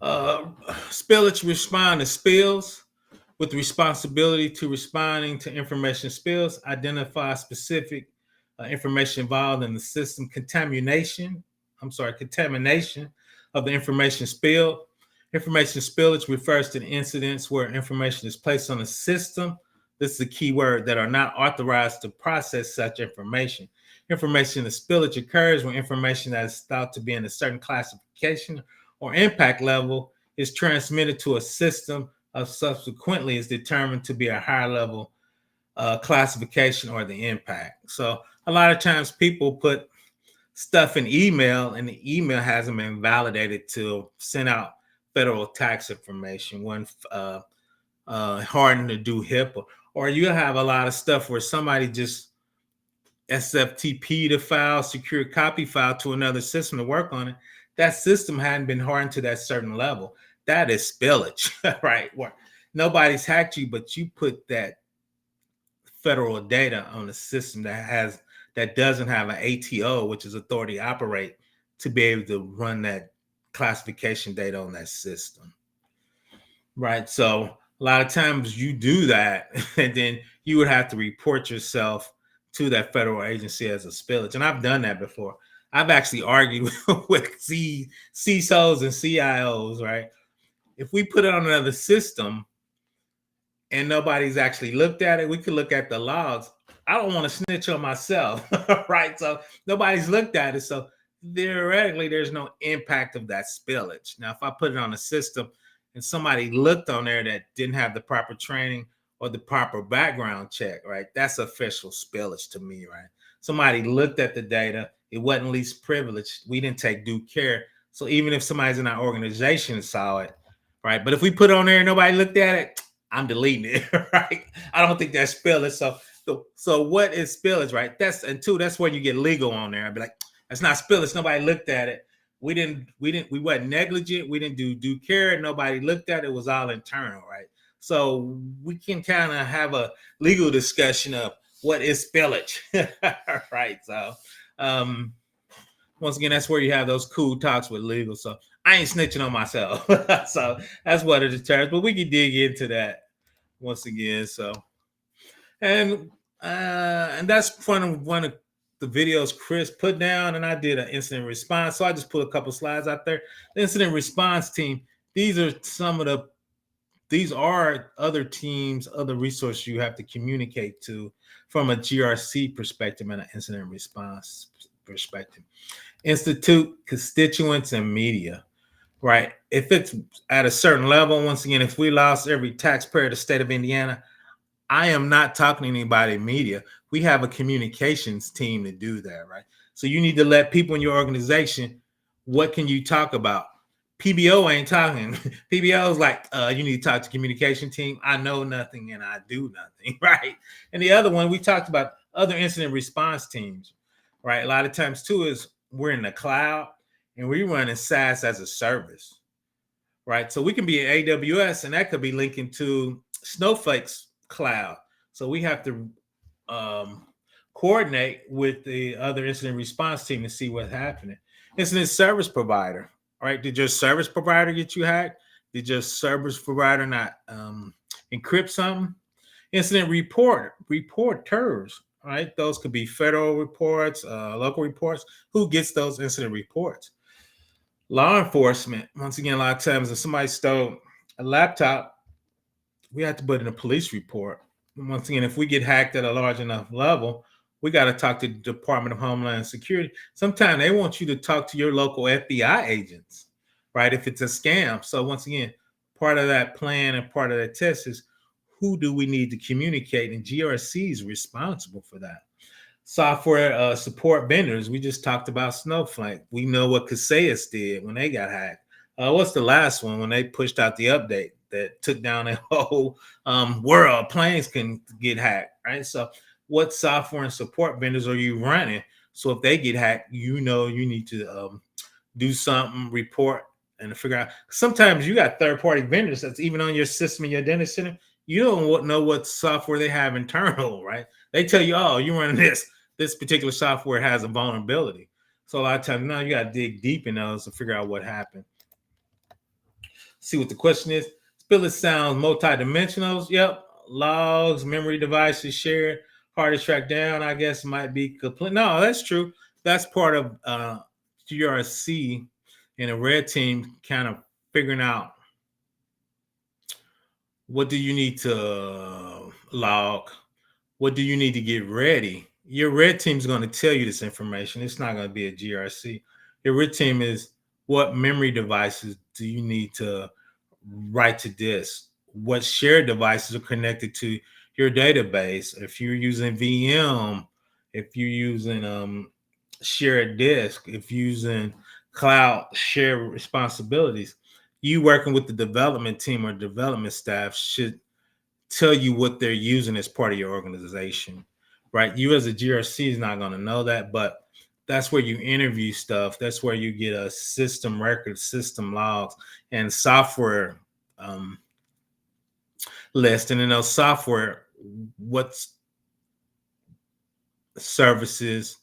Spillage, respond to spills. With responsibility to responding to information spills, identify specific information involved in the system, contamination of the information spilled. Information spillage refers to the incidents where information is placed on a system. This is a key word, that are not authorized to process such information. Information spillage occurs when information that is thought to be in a certain classification or impact level is transmitted to a system subsequently is determined to be a higher level classification or the impact. So a lot of times people put stuff in email and the email hasn't been validated to send out federal tax information, when hardened to do HIPAA. Or you have a lot of stuff where somebody just SFTP the file, secure copy file to another system to work on it. That system hadn't been hardened to that certain level. That is spillage, right? Where nobody's hacked you, but you put that federal data on a system that doesn't have an ATO, which is authority to operate, to be able to run that classification data on that system, right? So a lot of times you do that, and then you would have to report yourself to that federal agency as a spillage. And I've done that before. I've actually argued with CISOs and CIOs, right? If we put it on another system and nobody's actually looked at it, we could look at the logs. I don't want to snitch on myself, right? So nobody's looked at it. So theoretically, there's no impact of that spillage. Now, if I put it on a system and somebody looked on there that didn't have the proper training or the proper background check, right? That's official spillage to me, right? Somebody looked at the data. It wasn't least privileged. We didn't take due care. So even if somebody's in our organization saw it, right? But if we put it on there and nobody looked at it, I'm deleting it, right? I don't think that's spillage. So what is spillage, right? That's when you get legal on there. I'd be like, that's not spillage. Nobody looked at it. we weren't negligent. We didn't do due care. Nobody looked at it. It was all internal, right? So we can kind of have a legal discussion of what is spillage, right? So um, once again, that's where you have those cool talks with legal. So I ain't snitching on myself. So that's what it determines. But we can dig into that once again. So and and that's one of the videos Chris put down, and I did an incident response. So I just put a couple slides out there. The incident response team. These are some of the these are other teams, other resources you have to communicate to from a GRC perspective and an incident response perspective. Institute, constituents, and media, right? If it's at a certain level, once again, if we lost every taxpayer in the state of Indiana, I am not talking to anybody in media. We have a communications team to do that, right? So you need to let people in your organization, what can you talk about? PBO ain't talking. PBO is like, you need to talk to communication team. I know nothing and I do nothing, right? And the other one, we talked about other incident response teams, right? A lot of times too is we're in the cloud and we run in SaaS as a service, right? So we can be in AWS and that could be linking to Snowflake's cloud. So we have to coordinate with the other incident response team to see what's happening. Incident service provider, right? Did your service provider get you hacked? Did your service provider not encrypt something? Incident reporters, right? Those could be federal reports, local reports. Who gets those incident reports? Law enforcement. Once again, a lot of times if somebody stole a laptop, we have to put in a police report. Once again, if we get hacked at a large enough level, we got to talk to the Department of Homeland Security. Sometimes they want you to talk to your local FBI agents, right? If it's a scam. So once again, part of that plan and part of that test is who do we need to communicate? And GRC is responsible for that. Software support vendors. We just talked about Snowflake. We know what Kaseya's did when they got hacked. What's the last one when they pushed out the update that took down a whole world? Planes can get hacked, right? So what software and support vendors are you running? So if they get hacked, you know you need to do something, report, and figure out. Sometimes you got third-party vendors that's even on your system in your data center. You don't know what software they have internal, right? They tell you, oh, you're running this particular software has a vulnerability. So a lot of times now you got to dig deep in those to figure out what happened. See what the question is. Spillage sounds multidimensional. Yep. Logs, memory devices shared, hard to track down, I guess might be complete. No, that's true. That's part of GRC and a red team kind of figuring out what do you need to log? What do you need to get ready? Your red team is going to tell you this information. It's not going to be a GRC. Your red team is what memory devices do you need to write to disk? What shared devices are connected to your database? If you're using VM, if you're using shared disk, if you're using cloud shared responsibilities, you working with the development team or development staff should tell you what they're using as part of your organization, right? You as a GRC is not going to know that, but that's where you interview stuff. That's where you get a system record, system logs, and software list. And in those software, what's services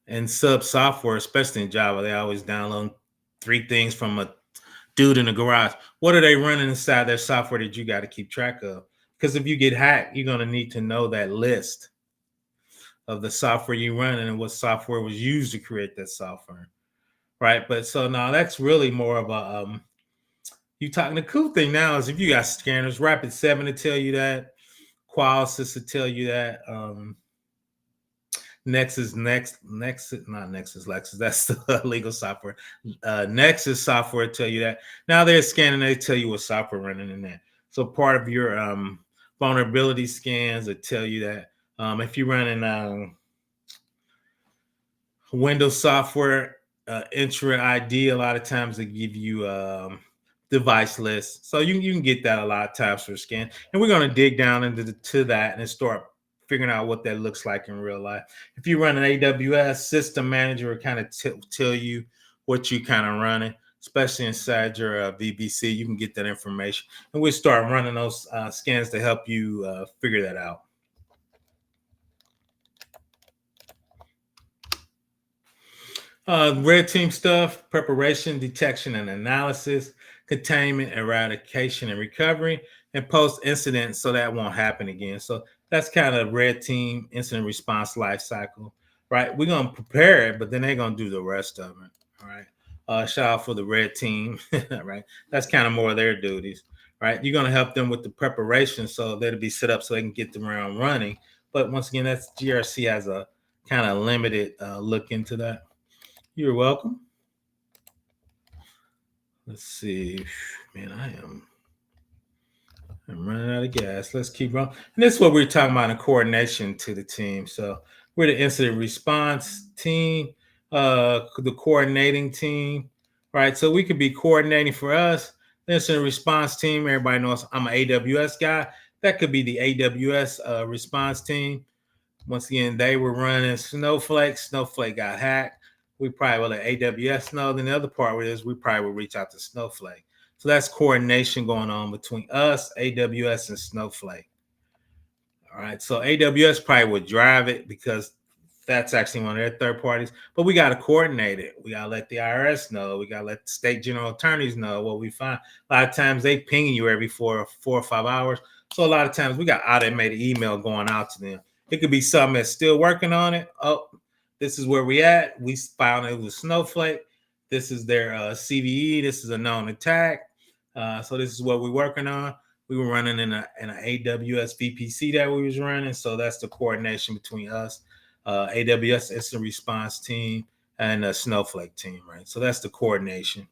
and sub software, especially in Java, they always download 3 things from a dude in the garage. What are they running inside their software that you got to keep track of? Because if you get hacked, you're going to need to know that list of the software you run and what software was used to create that software, right? But so now that's really more of a you talking. The cool thing now is if you got scanners, Rapid7 to tell you that, Qualysys to tell you that, Nexus, not Nexus, Lexus. That's the legal software. Nexus software tell you that. Now they're scanning, they tell you what software running in there. So part of your vulnerability scans that tell you that. If you're running Windows software, Entra ID, a lot of times they give you device lists. So you can get that a lot of times for a scan. And we're going to dig down into that and start figuring out what that looks like in real life. If you run an AWS system manager, it kind of tell you what you kind of running, especially inside your VPC. You can get that information, and we'll start running those scans to help you figure that out. Red team stuff: preparation, detection and analysis, containment, eradication and recovery, and post incident, so that won't happen again. So that's kind of red team incident response life cycle, right? We're gonna prepare it, but then they're gonna do the rest of it. All right. Shout out for the red team, right? That's kind of more of their duties, right? You're gonna help them with the preparation, so that'll be set up so they can get the round running. But once again, that's GRC has a kind of limited look into that. You're welcome. Let's see. Man, I'm running out of gas. Let's keep going. And this is what we're talking about in coordination to the team. So we're the incident response team, the coordinating team, right? So we could be coordinating for us. The incident response team, everybody knows I'm an AWS guy. That could be the AWS response team. Once again, they were running Snowflake. Snowflake got hacked. We probably will let AWS know. Then the other part is we probably will reach out to Snowflake. So that's coordination going on between us, AWS, and Snowflake. All right. So AWS probably would drive it because that's actually one of their third parties. But we got to coordinate it. We got to let the IRS know. We got to let the state general attorneys know what we find. A lot of times they ping you every 4 or 5 hours. So a lot of times we got automated email going out to them. It could be something that's still working on it. Oh, this is where we at. We found it was Snowflake. This is their CVE. This is a known attack. So this is what we're working on. We were running in an AWS VPC that we was running. So that's the coordination between us, AWS Incident Response Team, and the Snowflake team, right? So that's the coordination.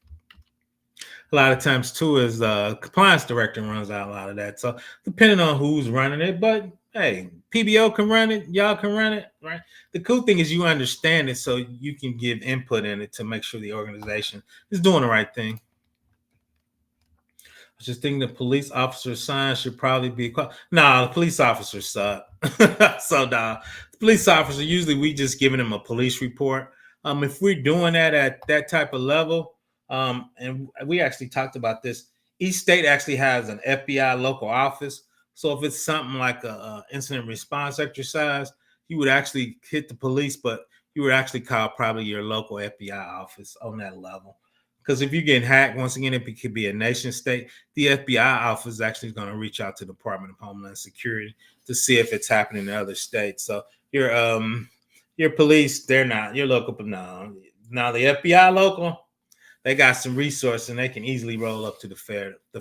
A lot of times too is compliance director runs out a lot of that. So depending on who's running it, but hey, PBO can run it, y'all can run it, right? The cool thing is you understand it, so you can give input in it to make sure the organization is doing the right thing. I just think the police officer sign should probably be the police officers suck. So the police officer, usually we just giving them a police report. If we're doing that at that type of level, and we actually talked about this, each state actually has an FBI local office. So if it's something like a incident response exercise, you would actually hit the police, but you would actually call probably your local FBI office on that level. Because if you're getting hacked, once again, it could be a nation state. The FBI office is actually going to reach out to the Department of Homeland Security to see if it's happening in other states. So your police, they're not your local, but no. Now the FBI local, they got some resources and they can easily roll up to the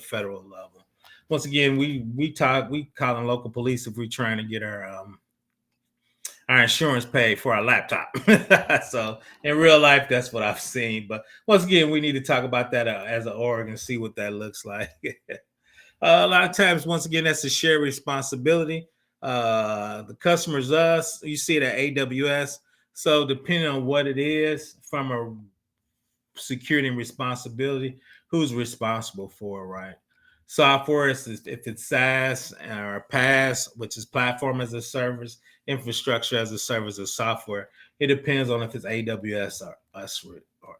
federal level. Once again, we call them local police if we're trying to get our insurance paid for our laptop. So in real life, that's what I've seen. But once again, we need to talk about that as an org and see what that looks like. A lot of times, once again, that's a shared responsibility. The customer's us. You see it at AWS. So depending on what it is from a security and responsibility, who's responsible for it, right? Software is if it's SaaS or PaaS, which is platform as a service, infrastructure as a service, or software. It depends on if it's AWS or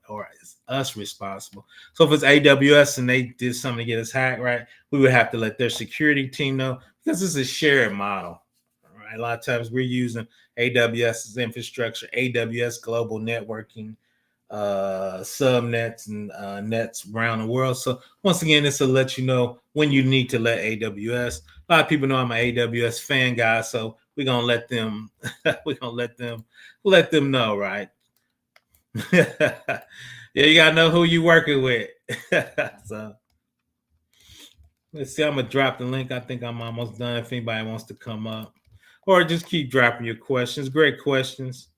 or is us responsible. So if it's AWS and they did something to get us hacked, right, we would have to let their security team know because it's a shared model. Right? A lot of times we're using AWS's infrastructure, AWS global networking, subnets and nets around the world. So once again, it's to let you know when you need to let AWS. A lot of people know I'm an AWS fan guy, so we're gonna let them let them know, right? Yeah, you gotta know who you working with. So let's see. I'm gonna drop the link. I think I'm almost done. If anybody wants to come up, or just keep dropping your questions. Great questions.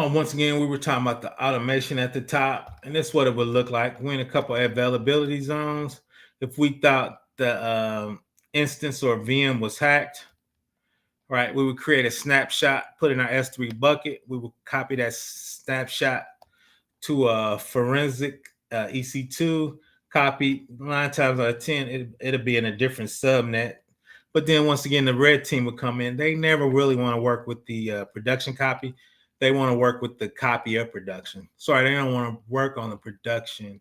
Once again, we were talking about the automation at the top, and this is what it would look like. We're in a couple of availability zones. If we thought the instance or VM was hacked, right, we would create a snapshot, put in our S3 bucket. We would copy that snapshot to a forensic EC2 copy, 9 times out of 10, it'll be in a different subnet. But then once again, the red team would come in. They never really want to work with the production copy. They want to work with the copy of production. Sorry, they don't want to work on the production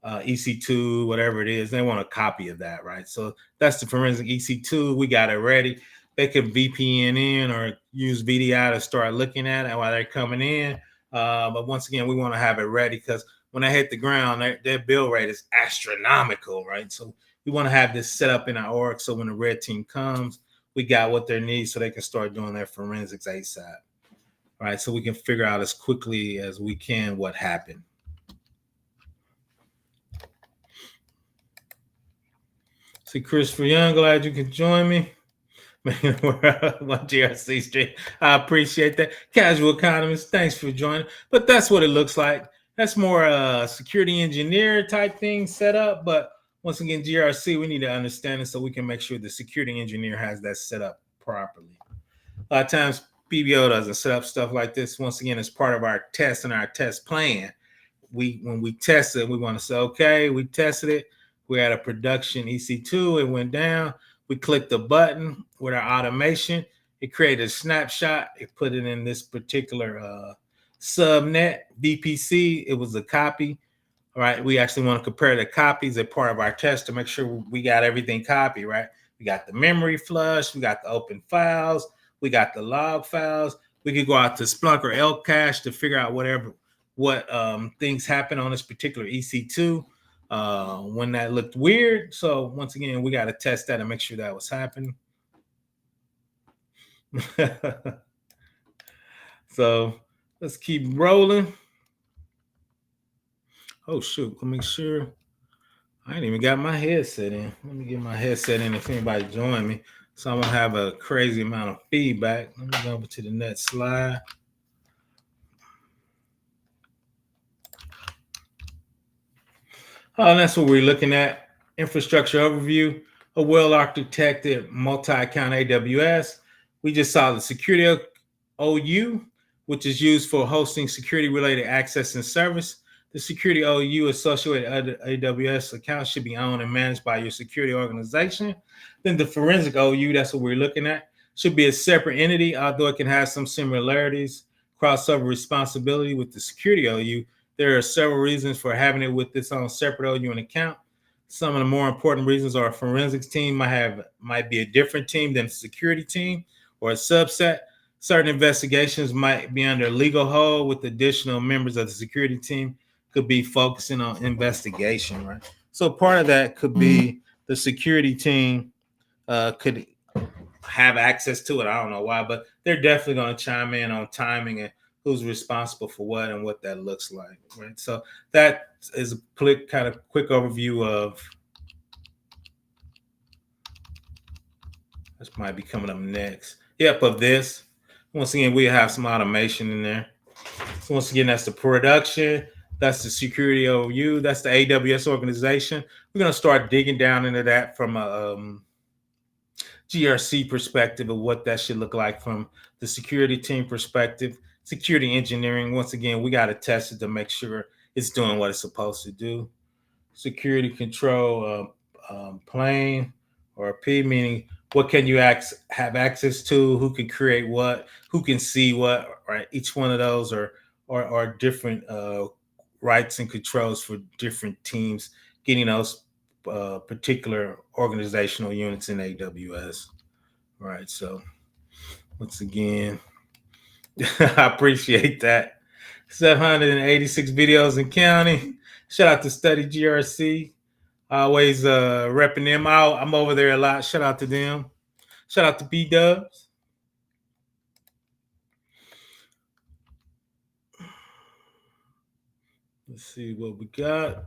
EC2, whatever it is. They want a copy of that, right? So that's the forensic EC2. We got it ready. They can VPN in or use VDI to start looking at it while they're coming in. But once again, we want to have it ready because when they hit the ground, their bill rate is astronomical, right? So we want to have this set up in our org so when the red team comes, we got what they need so they can start doing their forensics ASAP, right? So we can figure out as quickly as we can what happened. See, Christopher Young, glad you could join me. My GRC stream. I appreciate that. Casual economist, thanks for joining. But that's what it looks like. That's more security engineer type thing set up. But once again, GRC, we need to understand it so we can make sure the security engineer has that set up properly. A lot of times, PBO doesn't set up stuff like this. Once again, it's part of our test and our test plan. When we test it, we want to say, okay, we tested it. We had a production EC2. It went down. We clicked the button with our automation. It created a snapshot. It put it in this particular subnet, VPC. It was a copy. All right. We actually want to compare the copies as part of our test to make sure we got everything copied, right? We got the memory flush. We got the open files. We got the log files. We could go out to Splunk or Lcache to figure out what things happen on this particular EC2. When that looked weird. So once again, we got to test that and make sure that was happening. So let's keep rolling. Oh shoot, let me make sure. I ain't even got my headset in. Let me get my headset in if anybody join me. So I'm gonna have a crazy amount of feedback. Let me go over to the next slide. And that's what we're looking at. Infrastructure overview, a well-architected multi-account AWS. We just saw the security OU, which is used for hosting security-related access and service. The security OU associated with AWS accounts should be owned and managed by your security organization. Then the forensic OU, that's what we're looking at, should be a separate entity, although it can have some similarities, crossover responsibility with the security OU. There are several reasons for having it with its own separate OU account. Some of the more important reasons are a forensics team might be a different team than a security team or a subset. Certain investigations might be under legal hold with additional members of the security team could be focusing on investigation, right? So part of that could be the security team could have access to it. I don't know why, but they're definitely going to chime in on timing and who's responsible for what and what that looks like, right? So that is a quick overview of. This might be coming up next. Yep, of this. Once again, we have some automation in there. So once again, that's the production. That's the security OU. That's the AWS organization. We're going to start digging down into that from a GRC perspective of what that should look like from the security team perspective. Security engineering, once again, we got to test it to make sure it's doing what it's supposed to do. Security control plane or P, meaning what can you have access to, who can create what, who can see what, right? Each one of those are different rights and controls for different teams getting those particular organizational units in AWS, right? So once again, I appreciate that. 786 videos and counting. Shout out to Study GRC. Always repping them out. I'm over there a lot. Shout out to them. Shout out to B-Dubs. Let's see what we got.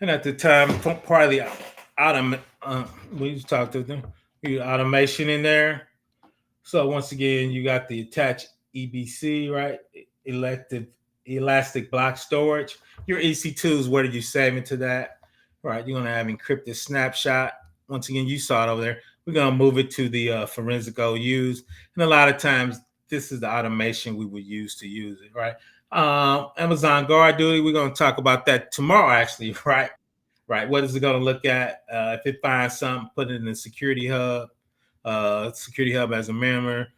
And at the time, part of the we just talked to them. Automation in there. So once again, you got the attached EBC, right? Elastic block storage. Your EC2s, what are you saving to that? Right, you're gonna have encrypted snapshot. Once again, you saw it over there. We're gonna move it to the forensic OUs. And a lot of times, this is the automation we would use to use it, right? Amazon Guard Duty. We're going to talk about that tomorrow, actually, right? Right. What is it going to look at? If it finds something, put it in the security hub. Security hub as a member.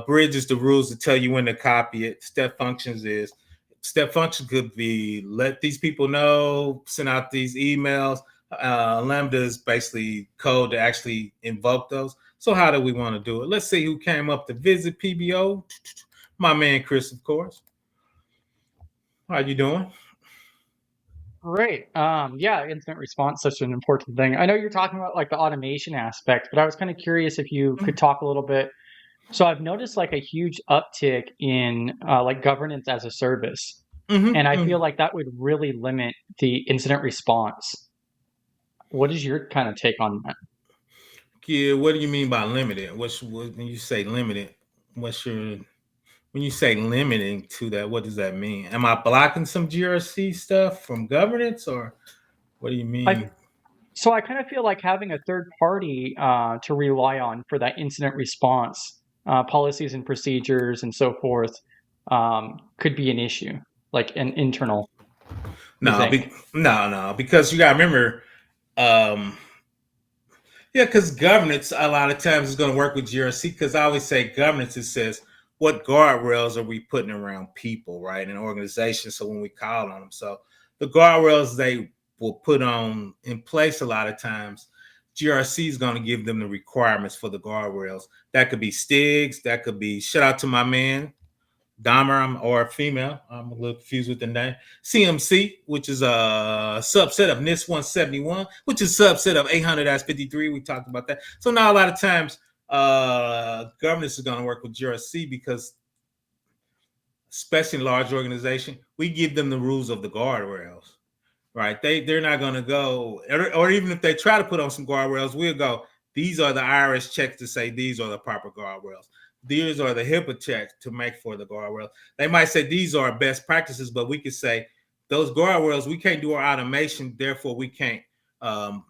Bridge is the rules to tell you when to copy it. Step function could be let these people know, send out these emails. Lambda is basically code to actually invoke those. So how do we want to do it? Let's see who came up to visit PBO. My man Chris, of course. How you doing? Great. Yeah, incident response is such an important thing. I know you're talking about like the automation aspect, but I was kind of curious if you could talk a little bit. So I've noticed like a huge uptick in like governance as a service, and I feel like that would really limit the incident response. What is your kind of take on that? Yeah, what do you mean by limited? When you say limited? What's your when you say limiting to that? What does that mean? Am I blocking some GRC stuff from governance, or what do you I mean? so I kind of feel like having a third party to rely on for that incident response, policies and procedures and so forth, could be an issue, like an internal. You No, think? no, because you got to remember, um, yeah, because governance a lot of times is going to work with GRC. Because I always say governance, it says what guardrails are we putting around people, right, in organizations. So when we call on them, so the guardrails they will put on in place a lot of times, GRC is going to give them the requirements for the guardrails. That could be STIGs, that could be shout out to my man Dahmer or female. I'm a little confused with the name. CMC, which is a subset of NIST 171, which is a subset of 800-53. We talked about that. So now a lot of times governance is going to work with GRC because, especially in large organization, we give them the rules of the guardrails, right? They're not going to go, or even if they try to put on some guardrails, we'll go. These are the IRS checks to say these are the proper guardrails. These are the HIPAA checks to make for the guardrails. They might say these are best practices, but we could say those guardrails we can't do our automation, therefore we can't um,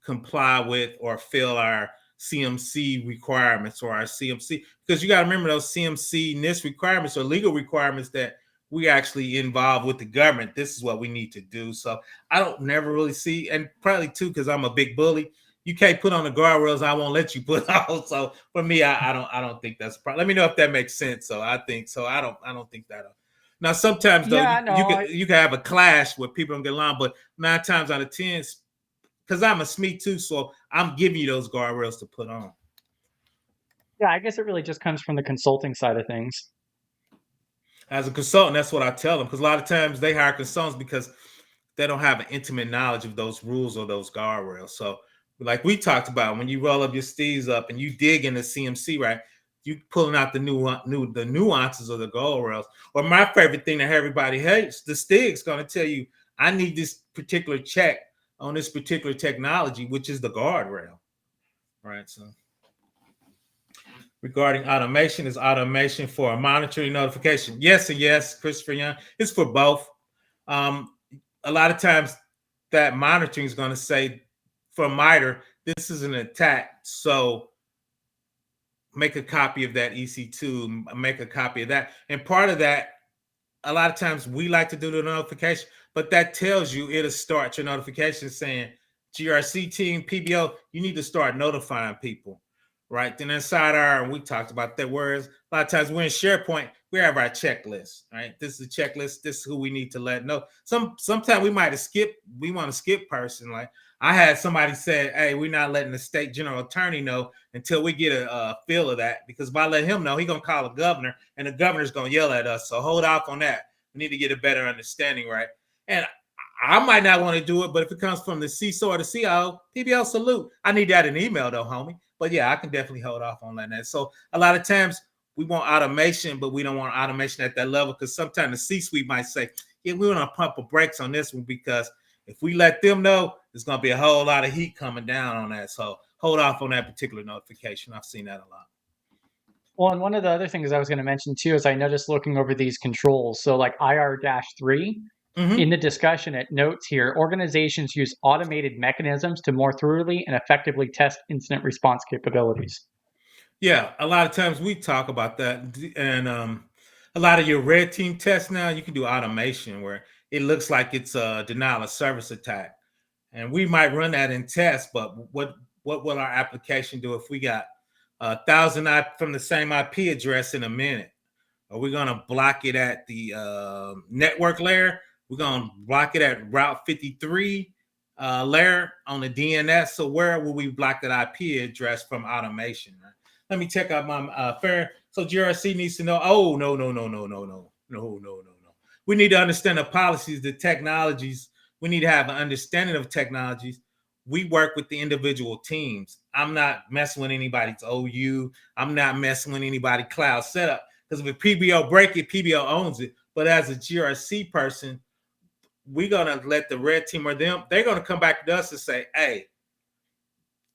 comply with or fill our CMC requirements or our CMC, because you got to remember those CMC NIST requirements are legal requirements that we actually involve with the government. This is what we need to do. So I don't never really see, and probably too because I'm a big bully. You can't put on the guardrails I won't let you put on. So for me, I don't think that's a problem. Let me know if that makes sense. So I think so. I don't think that. Now sometimes though Yeah, you no, could you can have a clash where people don't get along, but 9 times out of 10, because I'm a SME too, so I'm giving you those guardrails to put on. yeah, I guess it really just comes from the consulting side of things. As a consultant, that's what I tell them, because a lot of times they hire consultants because they don't have an intimate knowledge of those rules or those guardrails. So, like we talked about, when you roll up your steves up and you dig into CMC, right? You pulling out the the nuances of the guardrails. Or my favorite thing that everybody hates, the STIG's going to tell you, I need this particular check on this particular technology, which is the guardrail, right? So regarding automation is automation for a monitoring notification. Yes and yes, Christopher Young. It's for both. Um, a lot of times that monitoring is going to say for MITRE, this is an attack. So make a copy of that EC2, make a copy of that. And part of that, a lot of times we like to do the notification, but that tells you it'll start your notification saying GRC team, PBO, you need to start notifying people, right? Then inside our, and we talked about that, whereas a lot of times we're in SharePoint, we have our checklist, right? This is a checklist. This is who we need to let know. Sometimes we might have skipped, we want to skip person. Like I had somebody say, hey, we're not letting the state general attorney know until we get a feel of that, because if I let him know, he's going to call the governor and the governor's going to yell at us. So hold off on that. We need to get a better understanding, right? And I might not want to do it, but if it comes from the CISO or the CIO, PBL salute. I need that in email though, homie. But yeah, I can definitely hold off on that. So a lot of times we want automation, but we don't want automation at that level, because sometimes the C-suite might say, yeah, we want to pump the brakes on this one, because if we let them know, there's going to be a whole lot of heat coming down on that. So hold off on that particular notification. I've seen that a lot. Well, and one of the other things I was going to mention too is I noticed looking over these controls. So, like IR-3, in Mm-hmm. the discussion, it notes here organizations use automated mechanisms to more thoroughly and effectively test incident response capabilities. Yeah, a lot of times we talk about that, and A lot of your red team tests now, you can do automation where it looks like it's a denial of service attack. And we might run that in tests, but what will our application do if we got 1,000 from the same IP address in a minute? Are we going to block it at the network layer? We're going to block it at Route 53 layer on the DNS. So where will we block that IP address from automation? Right? Let me check out my fair. So GRC needs to know. Oh, no. We need to understand the policies, the technologies. We need to have an understanding of technologies. We work with the individual teams. I'm not messing with anybody's OU. I'm not messing with anybody's cloud setup. Because if a PBO break it, PBO owns it. But as a GRC person, we're going to let the red team or them, they're going to come back to us and say, hey,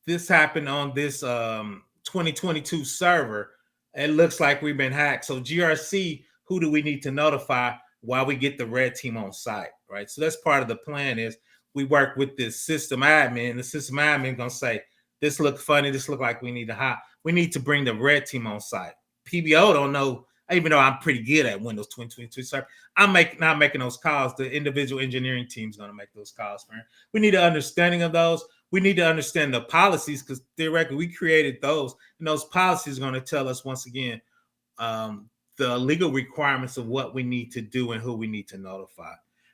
this happened on this 2022 server. It looks like we've been hacked. So GRC, who do we need to notify while we get the red team on site, right? So that's part of the plan is we work with this system admin. The system admin going to say, this look funny. This look like we need to hide. We need to bring the red team on site. PBO don't know, even though I'm pretty good at Windows 2022 server. I'm not making those calls. The individual engineering team is going to make those calls, man. We need an understanding of those. We need to understand the policies because theoretically we created those, and those policies are going to tell us once again the legal requirements of what we need to do and who we need to notify.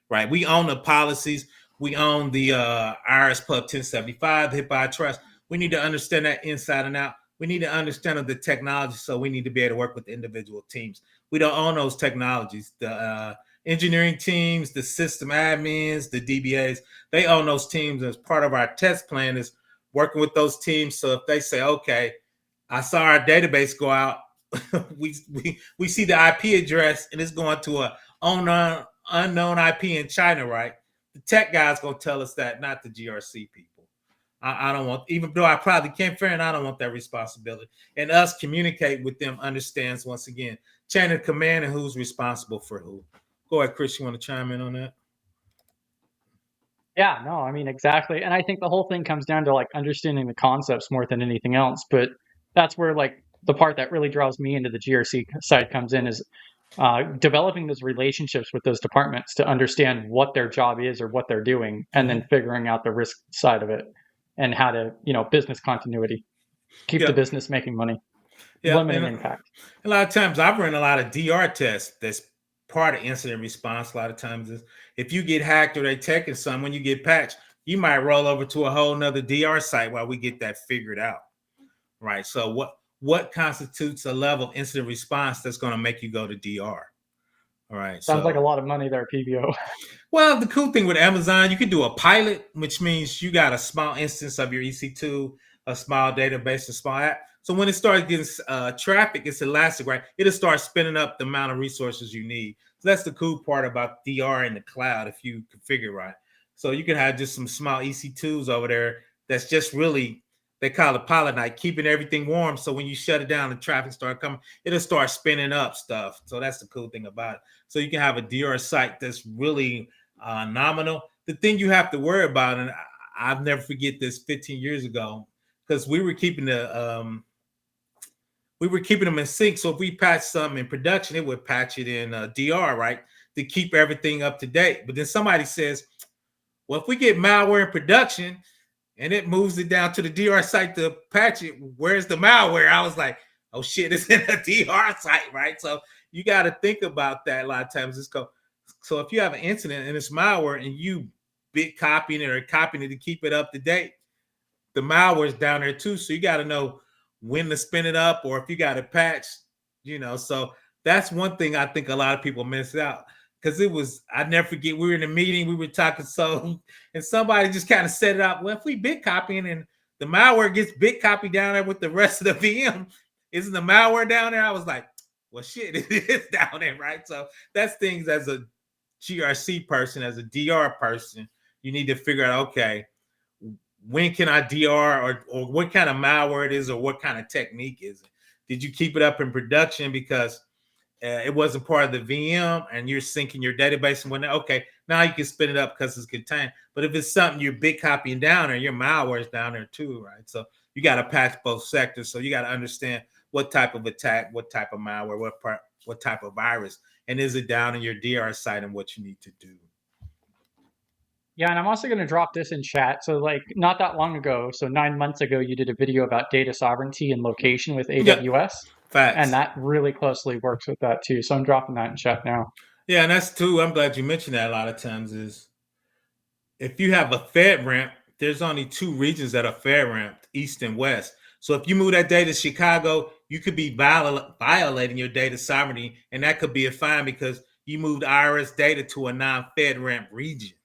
Right? We own the policies. We own the IRS Pub 1075, the HIPAA trust. We need to understand that inside and out. We need to understand the technology, so we need to be able to work with individual teams. We don't own those technologies. The engineering teams, the system admins, the DBAs, they own those teams. As part of our test plan is working with those teams. So if they say, okay, I saw our database go out, we see the IP address and it's going to a unknown IP in China, right? The tech guy's going to tell us that, not the GRC people. I don't want, even though I probably can't fair, and I don't want that responsibility. And us communicate with them understands, once again, chain of command and who's responsible for who. Go ahead, Chris, you want to chime in on that? Yeah, no, I mean, exactly. And I think the whole thing comes down to like understanding the concepts more than anything else. But that's where like the part that really draws me into the GRC side comes in is developing those relationships with those departments to understand what their job is or what they're doing, and then figuring out the risk side of it and how to, business continuity, keep the business making money, limiting impact. A lot of times I've run a lot of DR tests that's part of incident response. A lot of times is if you get hacked or they taking some, when you get patched, you might roll over to a whole nother DR site while we get that figured out. Right. So what constitutes a level of incident response that's going to make you go to DR? All right. Sounds like a lot of money there, PBO. Well, the cool thing with Amazon, you can do a pilot, which means you got a small instance of your EC2, a small database, a small app. So when it starts getting traffic, it's elastic, right? It'll start spinning up the amount of resources you need. So that's the cool part about DR in the cloud if you configure right. So you can have just some small EC2s over there that's just really, they call it pilot night, keeping everything warm. So when you shut it down, the traffic start coming, it'll start spinning up stuff. So that's the cool thing about it. So you can have a DR site that's really nominal. The thing you have to worry about, and I'll never forget this 15 years ago, because we were keeping them in sync. So if we patch something in production, it would patch it in DR, right, to keep everything up to date. But then somebody says, well, if we get malware in production and it moves it down to the DR site to patch it, where's the malware? I was like, oh shit, it's in a DR site, right? So you got to think about that a lot of times. So if you have an incident and it's malware and you bit copying it or copying it to keep it up to date, the malware is down there too. So you got to know when to spin it up, or if you got a patch, so that's one thing I think a lot of people miss out. Because I never forget, we were in a meeting, we were talking, and somebody just kind of set it up. Well, if we bit copying and the malware gets bit copied down there with the rest of the VM, isn't the malware down there? I was like, well, shit, it is down there, right? So that's things as a GRC person, as a DR person, you need to figure out, okay, when can I DR or what kind of malware it is or what kind of technique is it? Did you keep it up in production because it wasn't part of the VM and you're syncing your database and whatnot? Okay, now you can spin it up because it's contained. But if it's something you're big copying down there, your malware is down there too, right? So you got to patch both sectors. So you got to understand what type of attack, what type of malware, what type of virus, and is it down in your DR site and what you need to do. Yeah, and I'm also going to drop this in chat. So, like, not that long ago, so 9 months ago, you did a video about data sovereignty and location with AWS. Yep. Facts. And that really closely works with that too. So I'm dropping that in chat now. Yeah, and that's too. I'm glad you mentioned that. A lot of times is if you have a FedRAMP, there's only two regions that are FedRAMP, East and West. So if you move that data to Chicago, you could be violating your data sovereignty, and that could be a fine because you moved IRS data to a non-FedRAMP region,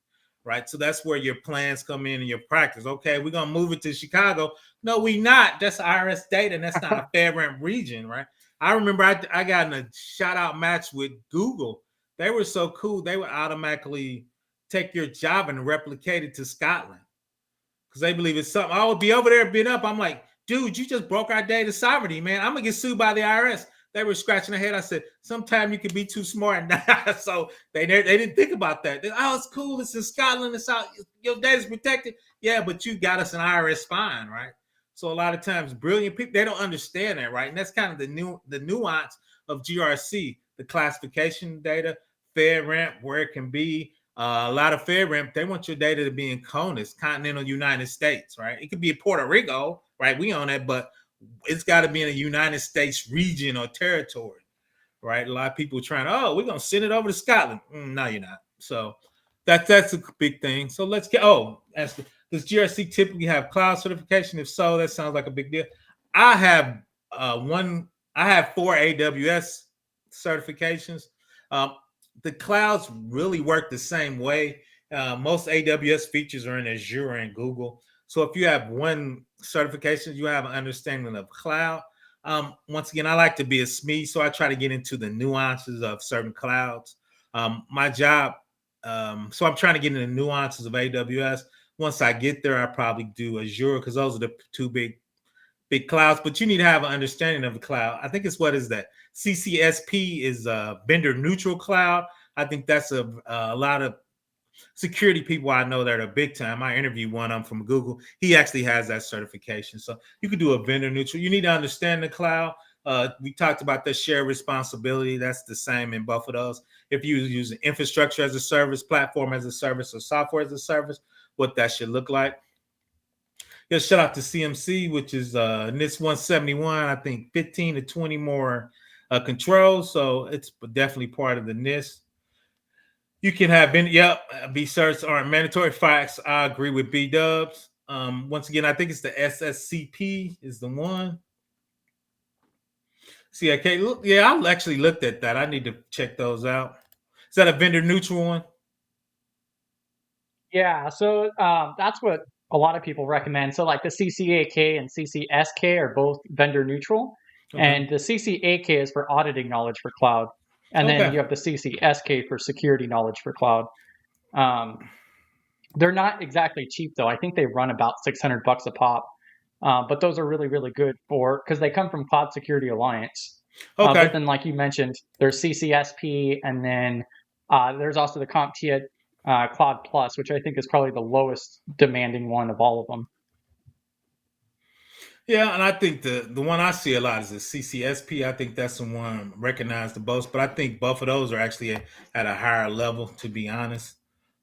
right? So that's where your plans come in and your practice. Okay, we're gonna move it to Chicago. No, we not. That's IRS data, and that's not a FedRAMP region, right? I remember I got in a shout out match with Google. They were so cool. They would automatically take your job and replicate it to Scotland because they believe it's something. I would be over there being up. I'm like, dude, you just broke our data sovereignty, man. I'm gonna get sued by the IRS. They were scratching their head. I said, sometime you can be too smart. So they didn't think about that. Oh, it's cool. It's in Scotland. It's out. Your data's protected. Yeah, but you got us an IRS fine, right? So a lot of times, brilliant people, they don't understand that, right? And that's kind of the nuance of GRC, the classification data, FedRAMP, where it can be. A lot of FedRAMP, they want your data to be in CONUS, continental United States, right? It could be in Puerto Rico, right? We own that, but it's got to be in a United States region or territory, right? A lot of people trying, we're going to send it over to Scotland. No, you're not. So that's a big thing. So let's get, does GRC typically have cloud certification? If so, that sounds like a big deal. I have I have 4 AWS certifications. The clouds really work the same way. Most AWS features are in Azure and Google. So if you have one certification, you have an understanding of cloud. Once again, I like to be a SME, so I try to get into the nuances of certain clouds. My job, so I'm trying to get into the nuances of AWS. Once I get there, I probably do Azure because those are the two big clouds. But you need to have an understanding of the cloud. I think it's what is that? CCSP is a vendor neutral cloud. I think that's a lot of security people I know that are big time. I interviewed one of them from Google. He actually has that certification. So you could do a vendor neutral. You need to understand the cloud. We talked about the shared responsibility. That's the same in both of those. If you use infrastructure as a service, platform as a service, or software as a service, what that should look like. Yeah, shout out to CMC, which is NIST 171. I think 15 to 20 more controls. So it's definitely part of the NIST. You can have B certs aren't mandatory. Facts. I agree with B Dubs. Once again, I think it's the SSCP is the one. CIK. Yeah, I actually looked at that. I need to check those out. Is that a vendor neutral one? Yeah, so that's what a lot of people recommend. So like the CCAK and CCSK are both vendor neutral. Okay. And the CCAK is for auditing knowledge for cloud. And then you have the CCSK for security knowledge for cloud. They're not exactly cheap though. I think they run about $600 a pop. But those are really, really good because they come from Cloud Security Alliance. But then like you mentioned, there's CCSP and then there's also the CompTIA Cloud Plus, which I think is probably the lowest demanding one of all of them. Yeah, and I think the one I see a lot is the CCSP. I think that's the one recognized the most, but I think both of those are actually at a higher level, to be honest.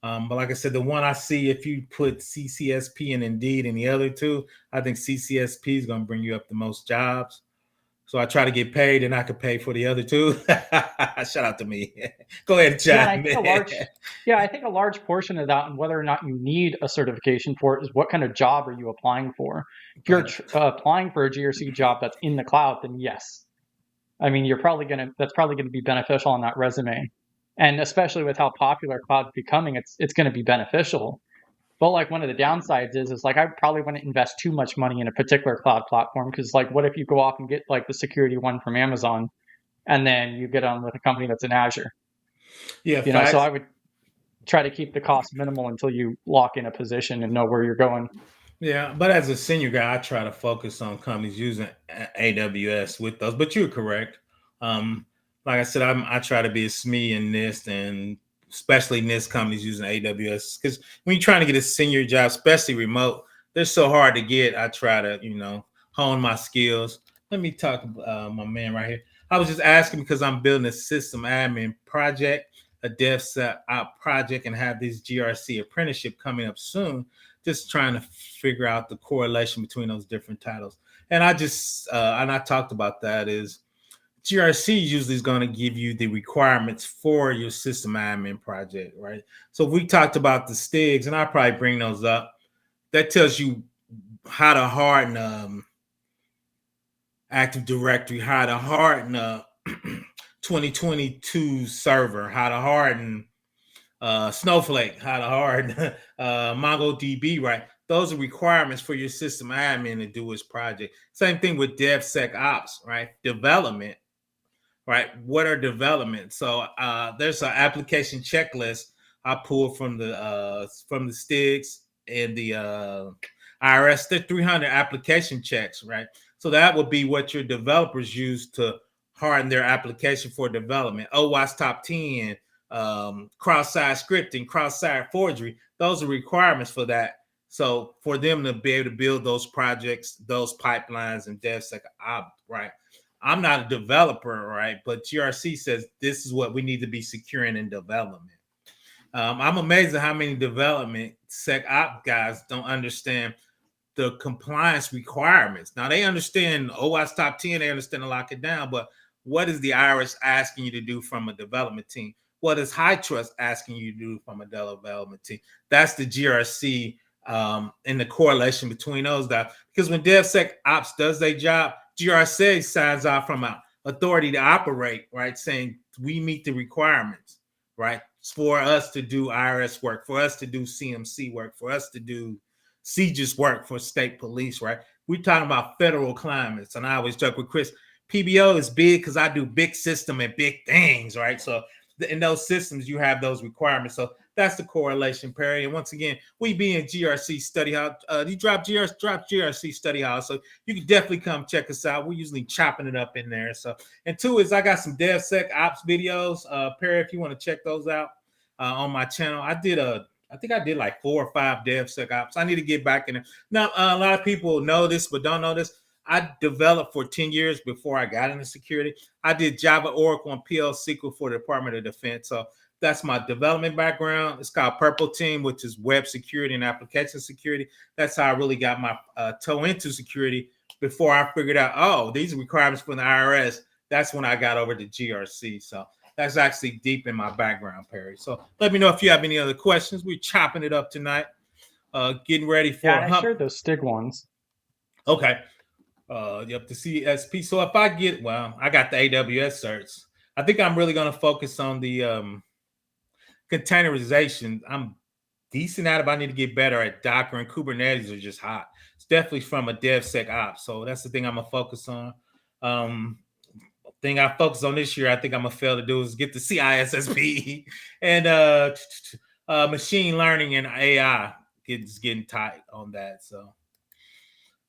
But like I said, the one I see, if you put CCSP and Indeed and the other two, I think CCSP is going to bring you up the most jobs. So I try to get paid, and I could pay for the other two. Shout out to me. Go ahead, John. Yeah, I think a large portion of that, and whether or not you need a certification for it, is what kind of job are you applying for? If you're applying for a GRC job that's in the cloud, then yes. I mean, that's probably gonna be beneficial on that resume, and especially with how popular cloud's becoming, it's going to be beneficial. But like one of the downsides is like I probably wouldn't invest too much money in a particular cloud platform because like what if you go off and get like the security one from Amazon and then you get on with a company that's in Azure? Yeah, so I would try to keep the cost minimal until you lock in a position and know where you're going. Yeah, but as a senior guy, I try to focus on companies using AWS with those. But you're correct. Like I said, I try to be a SME in NIST and especially NIST companies using AWS, because when you're trying to get a senior job, especially remote, they're so hard to get. I try to, hone my skills. let me talk my man right here. I was just asking because I'm building a system admin project, a DevSecOps project, and have this GRC apprenticeship coming up soon. Just trying to figure out the correlation between those different titles. And I talked about that is GRC usually is going to give you the requirements for your system admin project, right? So if we talked about the STIGs, and I'll probably bring those up. That tells you how to harden Active Directory, how to harden a 2022 server, how to harden Snowflake, how to harden MongoDB, right? Those are requirements for your system admin to do his project. Same thing with DevSecOps, right? Development, right? What are developments? So there's an application checklist I pulled from the STIGs and the IRS. There's 300 application checks, right? So that would be what your developers use to harden their application for development. OWASP top 10, cross-site scripting, cross-site forgery. Those are requirements for that. So for them to be able to build those projects, those pipelines, and DevSecOps, right? I'm not a developer, right? But GRC says this is what we need to be securing in development. I'm amazed at how many development SecOps guys don't understand the compliance requirements. Now they understand OWASP top 10, they understand to lock it down, but what is the IRS asking you to do from a development team? What is High Trust asking you to do from a development team? That's the GRC and the correlation between those guys. Because when DevSecOps does their job, GRC signs off from an authority to operate, right? Saying we meet the requirements, right? For us to do IRS work, for us to do CMC work, for us to do CJIS work for state police, right? We're talking about federal climates. And I always joke with Chris, PBO is big because I do big system and big things, right? So in those systems, you have those requirements. So that's the correlation, Perry. And once again, we be in GRC study hall. You drop GRC study hall. So you can definitely come check us out. We're usually chopping it up in there. So, and two is I got some DevSecOps videos. Perry, if you want to check those out on my channel. I think I did like 4 or 5 DevSecOps. I need to get back in it. Now, a lot of people know this, but don't know this. I developed for 10 years before I got into security. I did Java, Oracle, and PL SQL for the Department of Defense. So that's my development background. It's called Purple Team, which is web security and application security. That's how I really got my toe into security before I figured out, oh, these are requirements from the IRS. That's when I got over to GRC. So that's actually deep in my background, Perry. So let me know if you have any other questions. We're chopping it up tonight. Getting ready for I shared those STIG ones. Okay. Yep, the CSP. So if I get, well, I got the AWS certs. I think I'm really going to focus on the containerization. I'm decent at it, but I need to get better at Docker, and Kubernetes are just hot. It's definitely from a DevSecOps. So that's the thing I'm going to focus on. Thing I focus on this year, I think I'm going to fail to do is get the CISSP and machine learning and AI. It's getting tight on that. So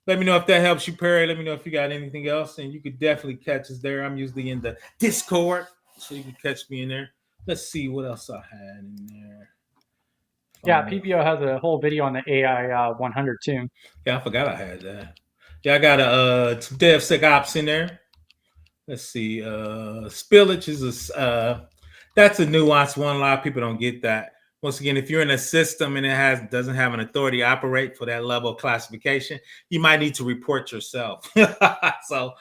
let me know if that helps you, Perry. Let me know if you got anything else, and you could definitely catch us there. I'm usually in the Discord, so you can catch me in there. Let's see what else I had in there. Yeah, PBO has a whole video on the AI 100 too. Yeah, I forgot I had that. Yeah, I got some DevSecOps in there. Let's see. Spillage is that's a nuanced one. A lot of people don't get that. Once again, if you're in a system and it doesn't have an authority to operate for that level of classification, you might need to report yourself. So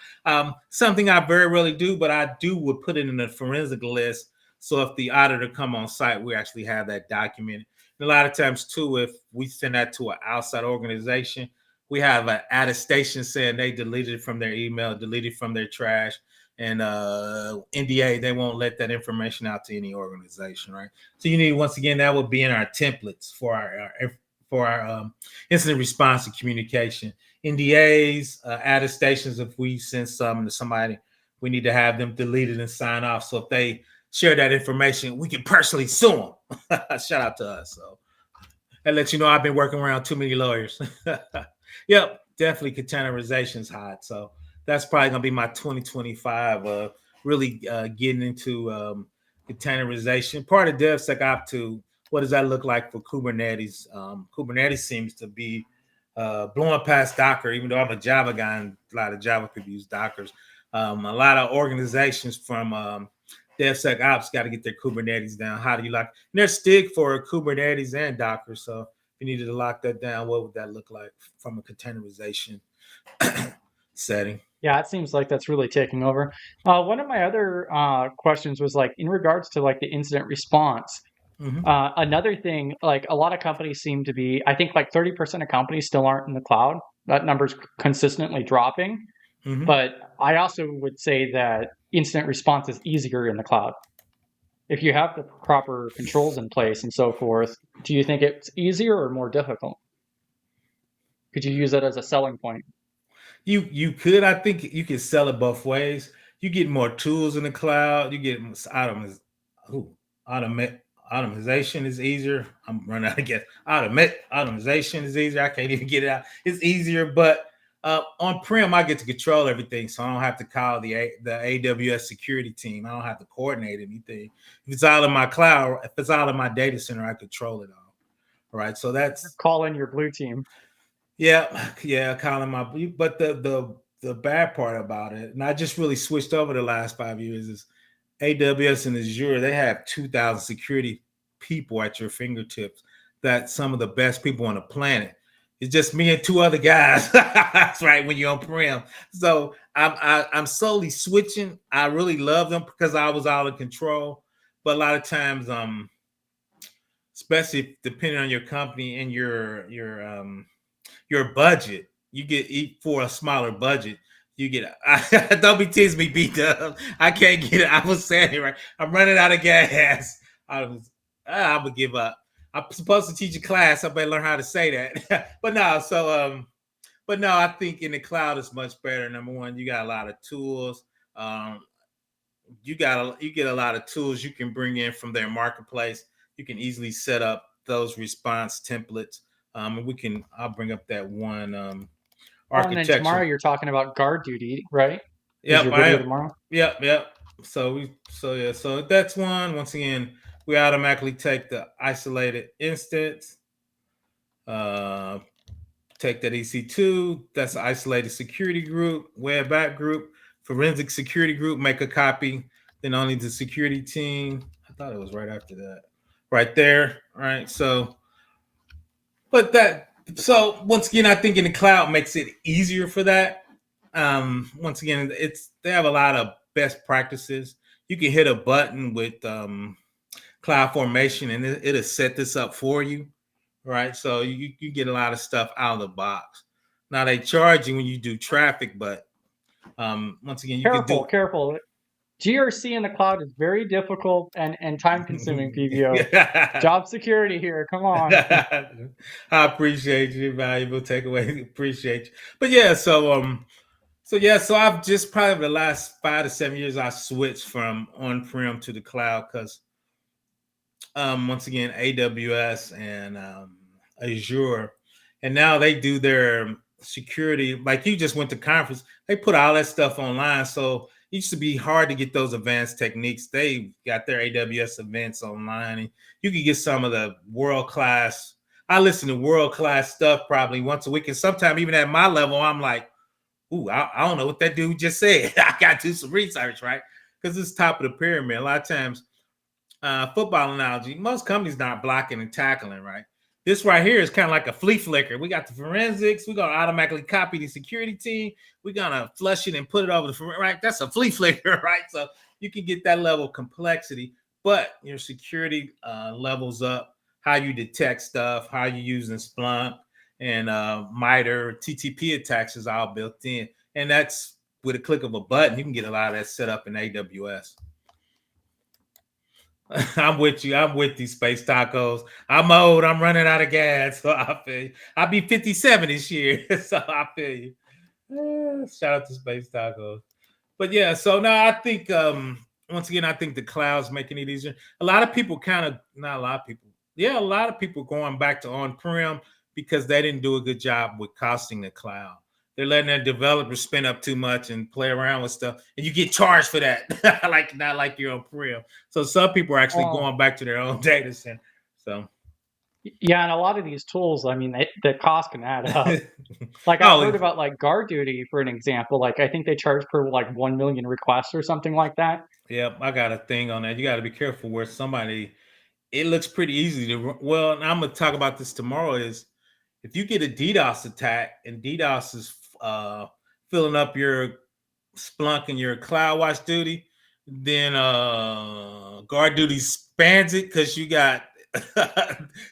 something I very rarely do, but I would put it in a forensic list. So if the auditor come on site, we actually have that documented. And a lot of times too, if we send that to an outside organization, we have an attestation saying they deleted it from their email, deleted from their trash, and NDA, they won't let that information out to any organization, right? So you need, once again, that would be in our templates for our incident response and communication. NDAs, attestations, if we send something to somebody, we need to have them deleted and sign off. So if they share that information, we can personally sue them. Shout out to us. So that lets you know I've been working around too many lawyers. Yep, definitely containerization is hot. So that's probably going to be my 2025, really getting into containerization. Part of DevSecOps too, what does that look like for Kubernetes? Kubernetes seems to be blowing past Docker, even though I'm a Java guy and a lot of Java people use Dockers. A lot of organizations from DevSecOps got to get their Kubernetes down. How do you lock? And there's STIG for Kubernetes and Docker. So if you needed to lock that down, what would that look like from a containerization setting? Yeah, it seems like that's really taking over. One of my other questions was like in regards to like the incident response. Another thing, like a lot of companies seem to be, I think like 30% of companies still aren't in the cloud. That number's consistently dropping. But I also would say that incident response is easier in the cloud. If you have the proper controls in place and so forth, do you think it's easier or more difficult? Could you use it as a selling point? You could. I think you can sell it both ways. You get more tools in the cloud. You get automation is easier. I'm running out of gas. Automation is easier. I can't even get it out. It's easier, but on-prem, I get to control everything, so I don't have to call the AWS security team. I don't have to coordinate anything. If it's all in my cloud, if it's all in my data center, I control it all. All right, so that's call in your blue team. Yeah, calling my. But the bad part about it, and I just really switched over the last 5 years, is AWS and Azure. They have 2,000 security people at your fingertips. That's some of the best people on the planet. It's just me and two other guys. That's right, when you're on prem. So I'm slowly switching. I really love them because I was all in control. But a lot of times, especially depending on your company and your budget, you get for a smaller budget. You get don't be teasing me, B-Dub. I can't get it. I was saying it right. I'm running out of gas. I'm gonna give up. I'm supposed to teach a class. I better learn how to say that. But no, I think in the cloud it's much better. Number one, you got a lot of tools. You get a lot of tools you can bring in from their marketplace. You can easily set up those response templates. And I'll bring up that one architecture. And then tomorrow you're talking about guard duty, right? Yep, I am. Tomorrow. Yep. So that's one. Once again, we automatically take the isolated instance, take that EC2. That's an isolated security group, web app group, forensic security group. Make a copy. Then only the security team. I thought it was right after that. Right there. All right. So once again, I think in the cloud makes it easier for that. Once again, they have a lot of best practices. You can hit a button with Cloud Formation and it'll set this up for you, right? So you get a lot of stuff out of the box. Now they charge you when you do traffic, but once again, careful. GRC in the cloud is very difficult and time-consuming, PBO. Job security here. Come on. I appreciate you. Valuable takeaway. Appreciate you. But yeah, so I've just probably the last 5 to 7 years I switched from on-prem to the cloud because once again, AWS and Azure, and now they do their security. Like you just went to conference, they put all that stuff online. So it used to be hard to get those advanced techniques. They got their AWS events online, and you can get some of the world-class. I listen to world-class stuff probably once a week, and sometimes even at my level, I'm like, ooh, I don't know what that dude just said. I got to do some research, right? Because it's top of the pyramid. A lot of times, football analogy, most companies not blocking and tackling, right? This right here is kind of like a flea flicker. We got the forensics. We're going to automatically copy the security team. We're going to flush it and put it over the right. That's a flea flicker, right? So you can get that level of complexity, but your security levels up, how you detect stuff, how you using Splunk and MITRE, TTP attacks is all built in. And that's with a click of a button. You can get a lot of that set up in AWS. I'm with you. I'm with these space tacos. I'm old. I'm running out of gas. So I feel you. I'll be 57 this year. So I feel you. Shout out to space tacos. But yeah, so now I think once again, I think the cloud's making it easier. A lot of people not a lot of people. Yeah, a lot of people going back to on-prem because they didn't do a good job with costing the cloud. They're letting their developers spend up too much and play around with stuff, and you get charged for that. Not like you're on prem. So some people are actually going back to their own data center. So Yeah, and a lot of these tools, I mean, the cost can add up. Like I've Oh, heard about like guard duty, for an example. Like I think they charge per like 1 million requests or something like that. yep, I got a thing on that. You got to be careful where somebody. It looks pretty easy to. Well, and I'm gonna talk about this tomorrow. Is if you get a DDoS attack and DDoS is filling up your Splunk and your CloudWatch duty, then guard duty spans it because you got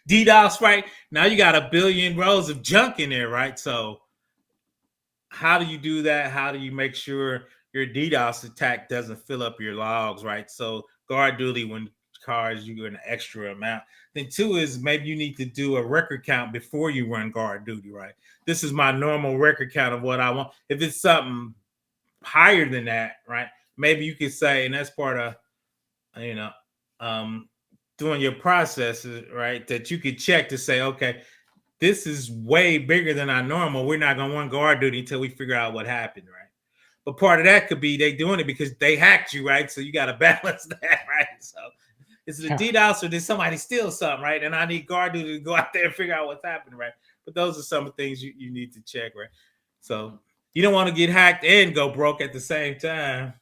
DDoS, right? Now you got a billion rows of junk in there, right? So how do you do that? How do you make sure your DDoS attack doesn't fill up your logs, right? So guard duty when charge you an extra amount. Then two is maybe you need to do a record count before you run guard duty, right? This is my normal record count of what I want. If it's something higher than that, right? Maybe you could say, and that's part of you know, um, doing your processes, right? That you could check to say, okay, this is way bigger than our normal. We're not gonna want guard duty until we figure out what happened, right? But part of that could be they doing it because they hacked you, right? So you got to balance that, right? So is it a Yeah. DDoS or did somebody steal something, right? And I need guard duty to go out there and figure out what's happening, right? But those are some of the things you need to check, right? So you don't want to get hacked and go broke at the same time.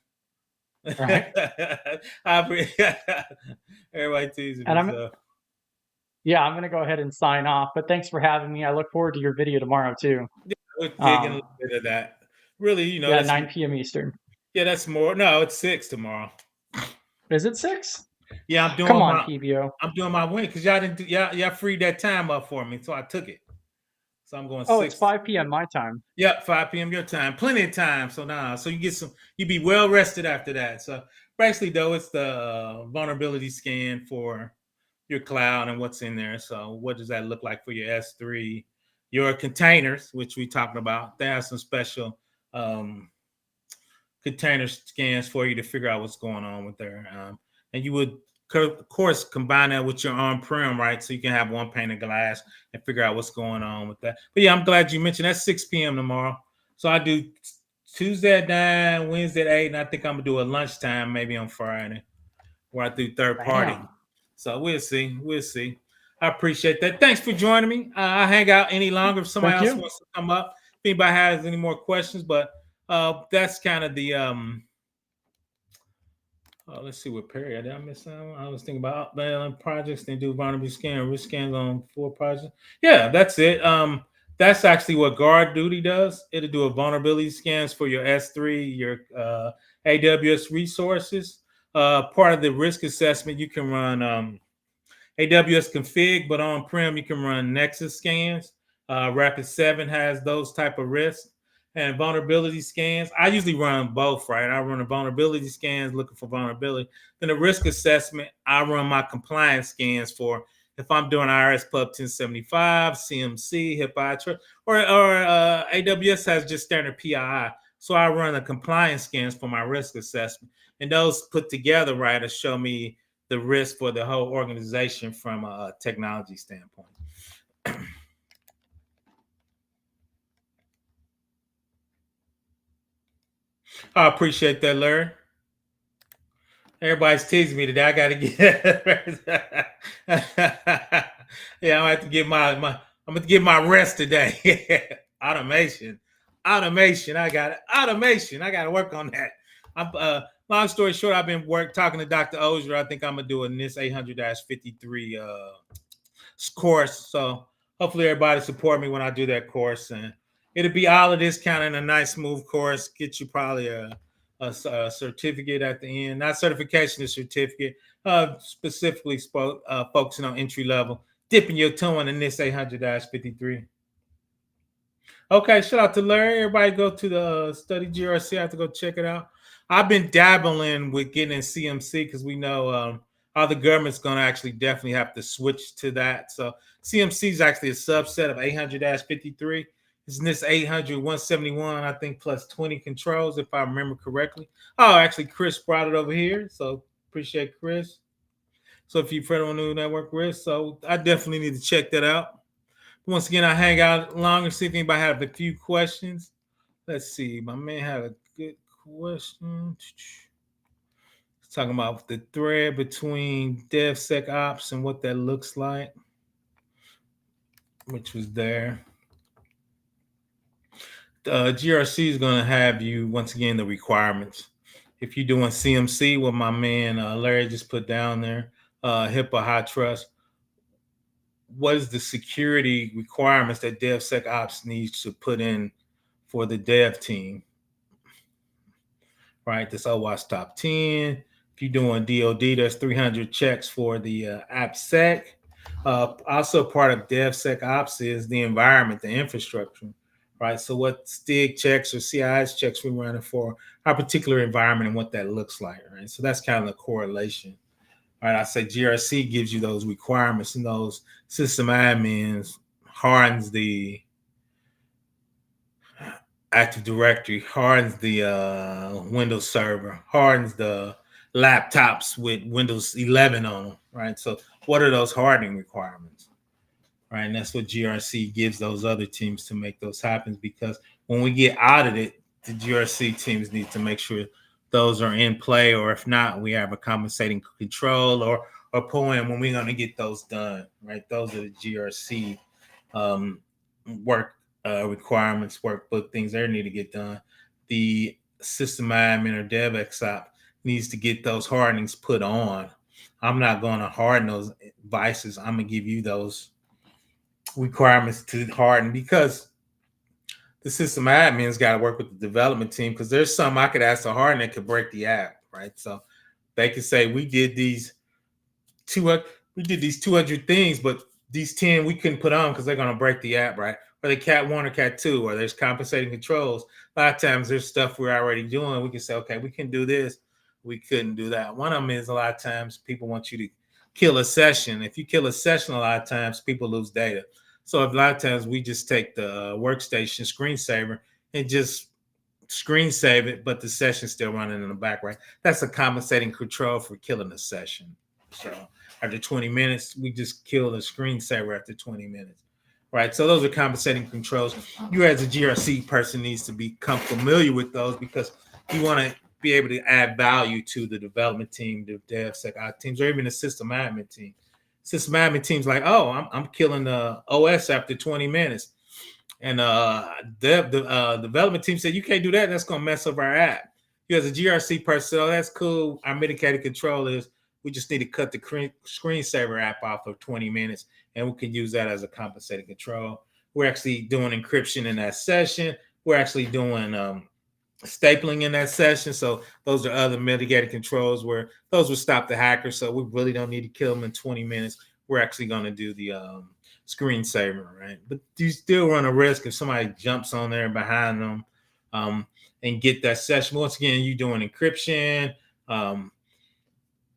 Right. Everybody teasing And me, I'm so yeah, I'm gonna go ahead and sign off. But thanks for having me. I look forward to your video tomorrow too. yeah, we're digging a Um, little bit of that. Really, yeah, that's 9 p.m. Eastern. yeah, that's more. No, it's 6 tomorrow. Is it 6? Yeah, I'm Come doing on, my PBO. win because y'all didn't do, y'all freed that time up for me, so I took it. So I'm going Oh, it's 6. 5 p.m. my time. Yep, 5 p.m. your time. Plenty of time. So now, so you get some, you be well rested after that. So basically, though, it's the vulnerability scan for your cloud and what's in there. So what does that look like for your S3? Your containers, which we talking about, they have some special um, container scans for you to figure out what's going on with there. And you would, of course, combine that with your on-prem, right? So you can have one pane of glass and figure out what's going on with that. But yeah, I'm glad you mentioned that's 6 p.m. tomorrow. So I do Tuesday at 9, Wednesday at 8, and I think I'm going to do a lunchtime maybe on Friday where I do third party. Bam. So we'll see. We'll see. I appreciate that. Thanks for joining me. I'll hang out any longer if somebody Thank else you. wants to come up. If anybody has any more questions, but that's kind of the let's see what period did I miss out. I was thinking about projects. They do vulnerability scan, risk scans on 4 projects. Yeah, that's it. That's actually what guard duty does. It'll do a vulnerability scans for your S3, your AWS resources. Part of the risk assessment, you can run AWS config, but on-prem you can run Nexus scans. Rapid7 has those type of risks and vulnerability scans. I usually run both, right? I run the vulnerability scans looking for vulnerability. Then the risk assessment, I run my compliance scans for if I'm doing IRS Pub 1075, CMC, HIPAA, or AWS has just standard PII. So I run the compliance scans for my risk assessment. And those put together, right, to show me the risk for the whole organization from a technology standpoint. I appreciate that, Larry. Everybody's teasing me today. I got to get. Yeah, I have to get I'm going to get my rest today. Automation, automation. I got it. Automation. I got to work on that. Long story short, I've been talking to Dr. Ozier. I think I'm gonna do a NIST 800-53 course. So hopefully everybody support me when I do that course, and it'll be all of this kind of in a nice smooth course. Get you probably a certificate at the end, not certification, a certificate. Specifically focusing on entry level, dipping your toe in this 800-53. Okay, shout out to Larry. Everybody go to the study GRC. I have to go check it out. I've been dabbling with getting in CMC because we know how the government's going to actually definitely have to switch to that. So CMC is actually a subset of 800-53. It's NIST 800-171, I think, plus 20 controls, if I remember correctly. Oh, actually, Chris brought it over here. So appreciate Chris. So if you've heard on New Network Risk, so I definitely need to check that out. Once again, I hang out longer, see if anybody have a few questions. Let's see. My man had a good question. He's talking about the thread between DevSecOps and what that looks like. which was there. GRC is going to have you, once again, the requirements. If you're doing CMC, what my man Larry just put down there, HIPAA, high trust, what is the security requirements that DevSecOps needs to put in for the dev team? Right, this OWASP top 10. If you're doing DoD, there's 300 checks for the AppSec. Also, part of DevSecOps is the environment, the infrastructure, right? So, what STIG checks or CIS checks we're running for our particular environment and what that looks like, right? So, that's kind of the correlation, right? I say GRC gives you those requirements, and those system admins hardens the Active Directory, hardens the Windows Server, hardens the laptops with Windows 11 on them, right? So what are those hardening requirements, right? And that's what GRC gives those other teams to make those happen, because when we get audited, the GRC teams need to make sure those are in play, or if not, we have a compensating control or POEM when we're going to get those done, right? Those are the GRC work requirements, workbook, things that need to get done. The system admin or DevXop needs to get those hardenings put on. I'm not going to harden those devices. I'm going to give you those requirements to harden, because the system admin's got to work with the development team, because there's some I could ask to harden that could break the app, right? So they could say we did these 200 things, but these 10 we couldn't put on because they're going to break the app, right? Or they cat 1 or cat 2, or there's compensating controls. A lot of times there's stuff we're already doing. We can say, okay, we can do this. We couldn't do that. One of them is, a lot of times people want you to kill a session. If you kill a session, a lot of times people lose data. So a lot of times we just take the workstation screensaver and just screen save it, but the session's still running in the background. That's a compensating control for killing a session. So after 20 minutes, we just kill the screensaver after 20 minutes, right? So those are compensating controls. You as a GRC person needs to become familiar with those, because you want to be able to add value to the development team, the DevSecOps teams, or even the system admin team. System admin teams like, oh, I'm killing the OS after 20 minutes. And the development team said, you can't do that. That's going to mess up our app. You as a GRC person, oh, that's cool. Our mitigated control is we just need to cut the screensaver app off for 20 minutes, and we can use that as a compensating control. We're actually doing encryption in that session. We're actually doing stapling in that session. So those are other mitigated controls where those will stop the hacker. So we really don't need to kill them in 20 minutes. We're actually going to do the screensaver, right? But you still run a risk if somebody jumps on there behind them and get that session. Once again, you're doing encryption.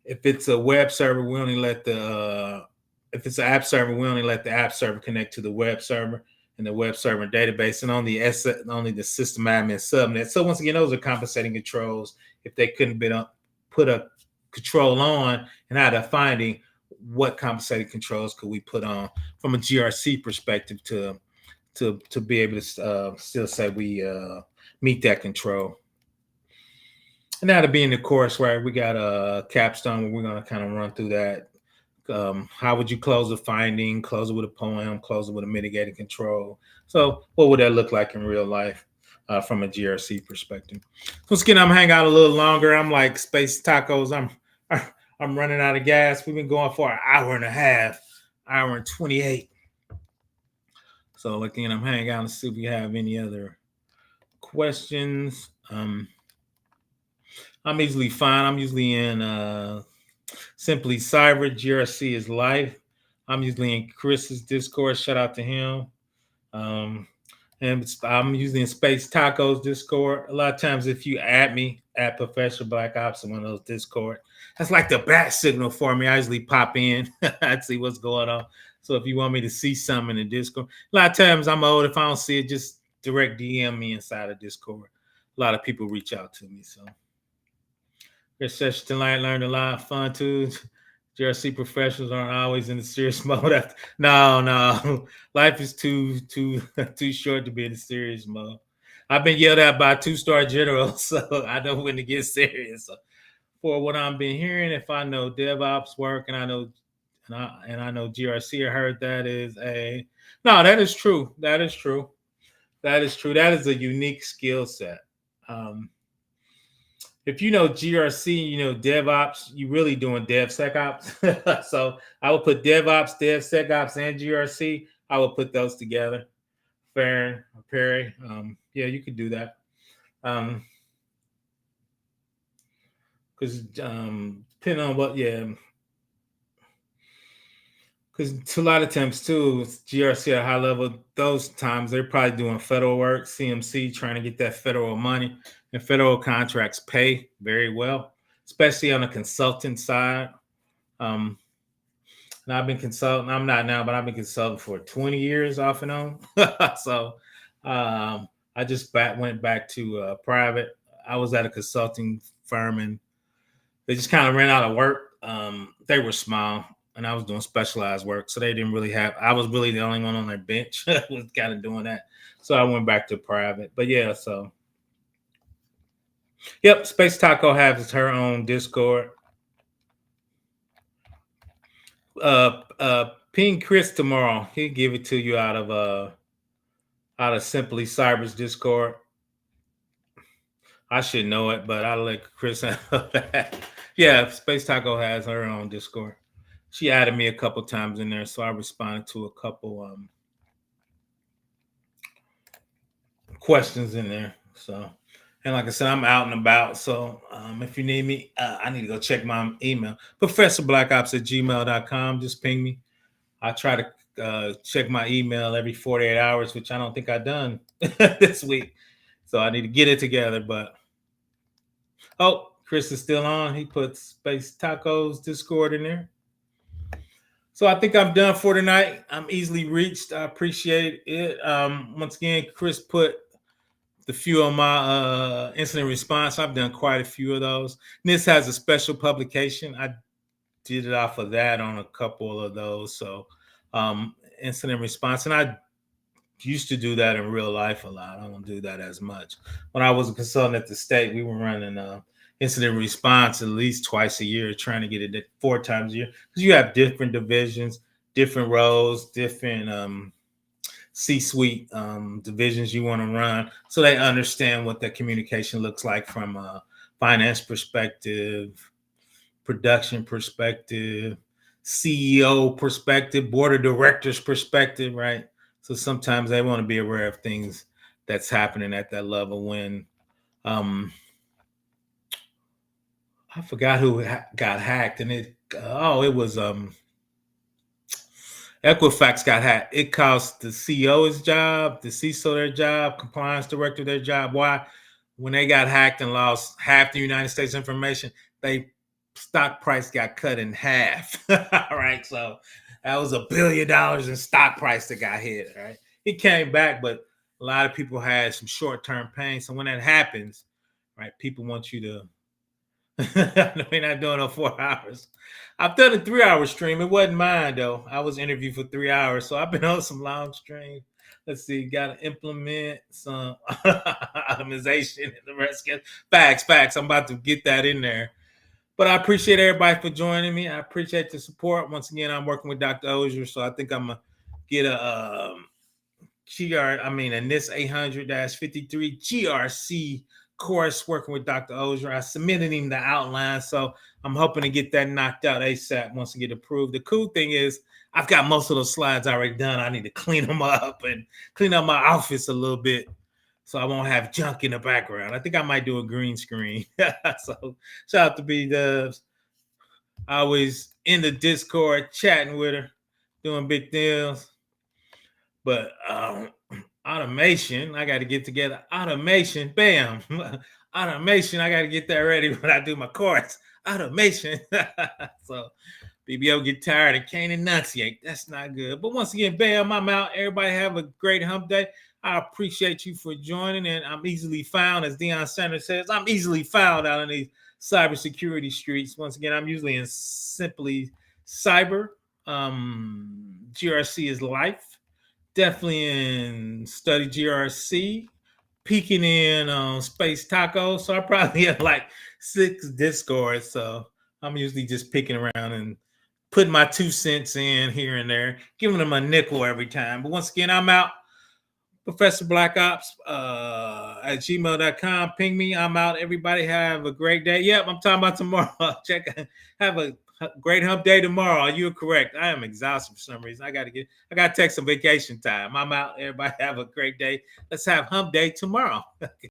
If it's a web server, we only let if it's an app server, we only let the app server connect to the web server and the web server database, and only the system admin subnet. So once again, those are compensating controls. If they couldn't put a control on, and how they're finding what compensating controls could we put on from a GRC perspective to be able to still say we meet that control. And now to be in the course, right, we got a capstone where we're going to kind of run through that. How would you close a finding, close it with a POEM, close it with a mitigated control? So what would that look like in real life from a GRC perspective? Once again, I'm hanging out a little longer. I'm like space tacos. I'm running out of gas. We've been going for an hour and a half, hour and 28. So again, I'm hanging out and see if we have any other questions. I'm usually fine. I'm usually in Simply Cyber. GRC is life. I'm usually in Chris's Discord. Shout out to him. And I'm usually in Space Tacos Discord. A lot of times, if you add me at ProfessorBlackOps in one of those Discord, that's like the bat signal for me. I usually pop in and see what's going on. So if you want me to see something in the Discord, a lot of times I'm old. If I don't see it, just direct DM me inside of Discord. A lot of people reach out to me. So this session tonight, learned a lot of fun too. GRC professionals aren't always in the serious mode. No. Life is too short to be in the serious mode. I've been yelled at by 2-star generals, so I know when to get serious. So for what I've been hearing, if I know DevOps work and I know And I know GRC heard that is a no. That is true. That is true. That is true. That is a unique skill set. Um, if you know GRC, you know DevOps, you really doing DevSecOps. So I would put DevOps, DevSecOps, and GRC. I would put those together. Fair, Perry. Yeah, you could do that. Because depending on what, yeah, because a lot of times too, GRC at a high level, those times they're probably doing federal work, CMC, trying to get that federal money, and federal contracts pay very well, especially on the consultant side. Um, and I've been consulting. I'm not now, but I've been consulting for 20 years off and on. So I just went back to private. I was at a consulting firm and they just kind of ran out of work. They were small and I was doing specialized work. So they didn't really have, I was really the only one on their bench was kind of doing that. So I went back to private. But yeah, so yep, Space Taco has her own Discord. Ping Chris tomorrow. He'll give it to you out of Simply Cyber's Discord. I should know it, but I'll let Chris know that. Yeah, Space Taco has her own Discord. She added me a couple times in there, so I responded to a couple questions in there. So, and like I said, I'm out and about. So if you need me, I need to go check my email. ProfessorBlackOps@gmail.com. Just ping me. I try to check my email every 48 hours, which I don't think I've done this week. So I need to get it together. But oh, Chris is still on. He put Space Tacos Discord in there. So I think I'm done for tonight. I'm easily reached. I appreciate it. Once again, Chris put the few on my incident response. I've done quite a few of those. NIST has a special publication. I did it off of that on a couple of those. So incident response. And I used to do that in real life a lot. I don't do that as much. When I was a consultant at the state, we were running incident response at least twice a year, trying to get it 4 times a year. Because you have different divisions, different roles, different C-suite divisions you want to run. So they understand what that communication looks like from a finance perspective, production perspective, CEO perspective, board of directors perspective, right? So sometimes they want to be aware of things that's happening at that level. When I forgot who got hacked, and it was Equifax got hacked. It cost the CEO his job, the CISO their job, compliance director their job. Why? When they got hacked and lost half the United States information, they stock price got cut in half. All right, so that was $1 billion in stock price that got hit. Right, it came back, but a lot of people had some short-term pain. So when that happens, right, people want you to. We're not doing no 4 hours. I've done a 3-hour stream. It wasn't mine though. I was interviewed for 3 hours, so I've been on some long streams. Let's see, got to implement some automation and the rest. Facts. I'm about to get that in there. But I appreciate everybody for joining me. I appreciate the support. Once again, I'm working with Dr. Ozier, so I think I'm gonna get a NIST 800-53 GRC course working with Dr. Ozier. I submitted him the outline, so I'm hoping to get that knocked out ASAP once I get approved. The cool thing is I've got most of those slides already done. I need to clean them up and clean up my office a little bit so I won't have junk in the background. I think I might do a green screen. So shout out to B-Dubs. Always in the Discord chatting with her, doing big deals. But automation, I got to get together. Automation, bam. Automation, I got to get that ready when I do my course. Automation. So BBO get tired and can't enunciate. That's not good. But once again, bam, I'm out. Everybody have a great hump day. I appreciate you for joining. And I'm easily found, as Deion Sanders says, I'm easily found out in these cybersecurity streets. Once again, I'm usually in Simply Cyber. GRC is life. Definitely in Study GRC, peeking in Space Taco. So I probably have like 6 Discords. So I'm usually just picking around and putting my 2 cents in here and there, giving them a nickel every time. But once again, I'm out. ProfessorBlackOps at gmail.com. Ping me. I'm out. Everybody have a great day. Yep, I'm talking about tomorrow. Have a great hump day tomorrow. You're correct. I am exhausted for some reason. I got to take some vacation time. I'm out. Everybody have a great day. Let's have hump day tomorrow.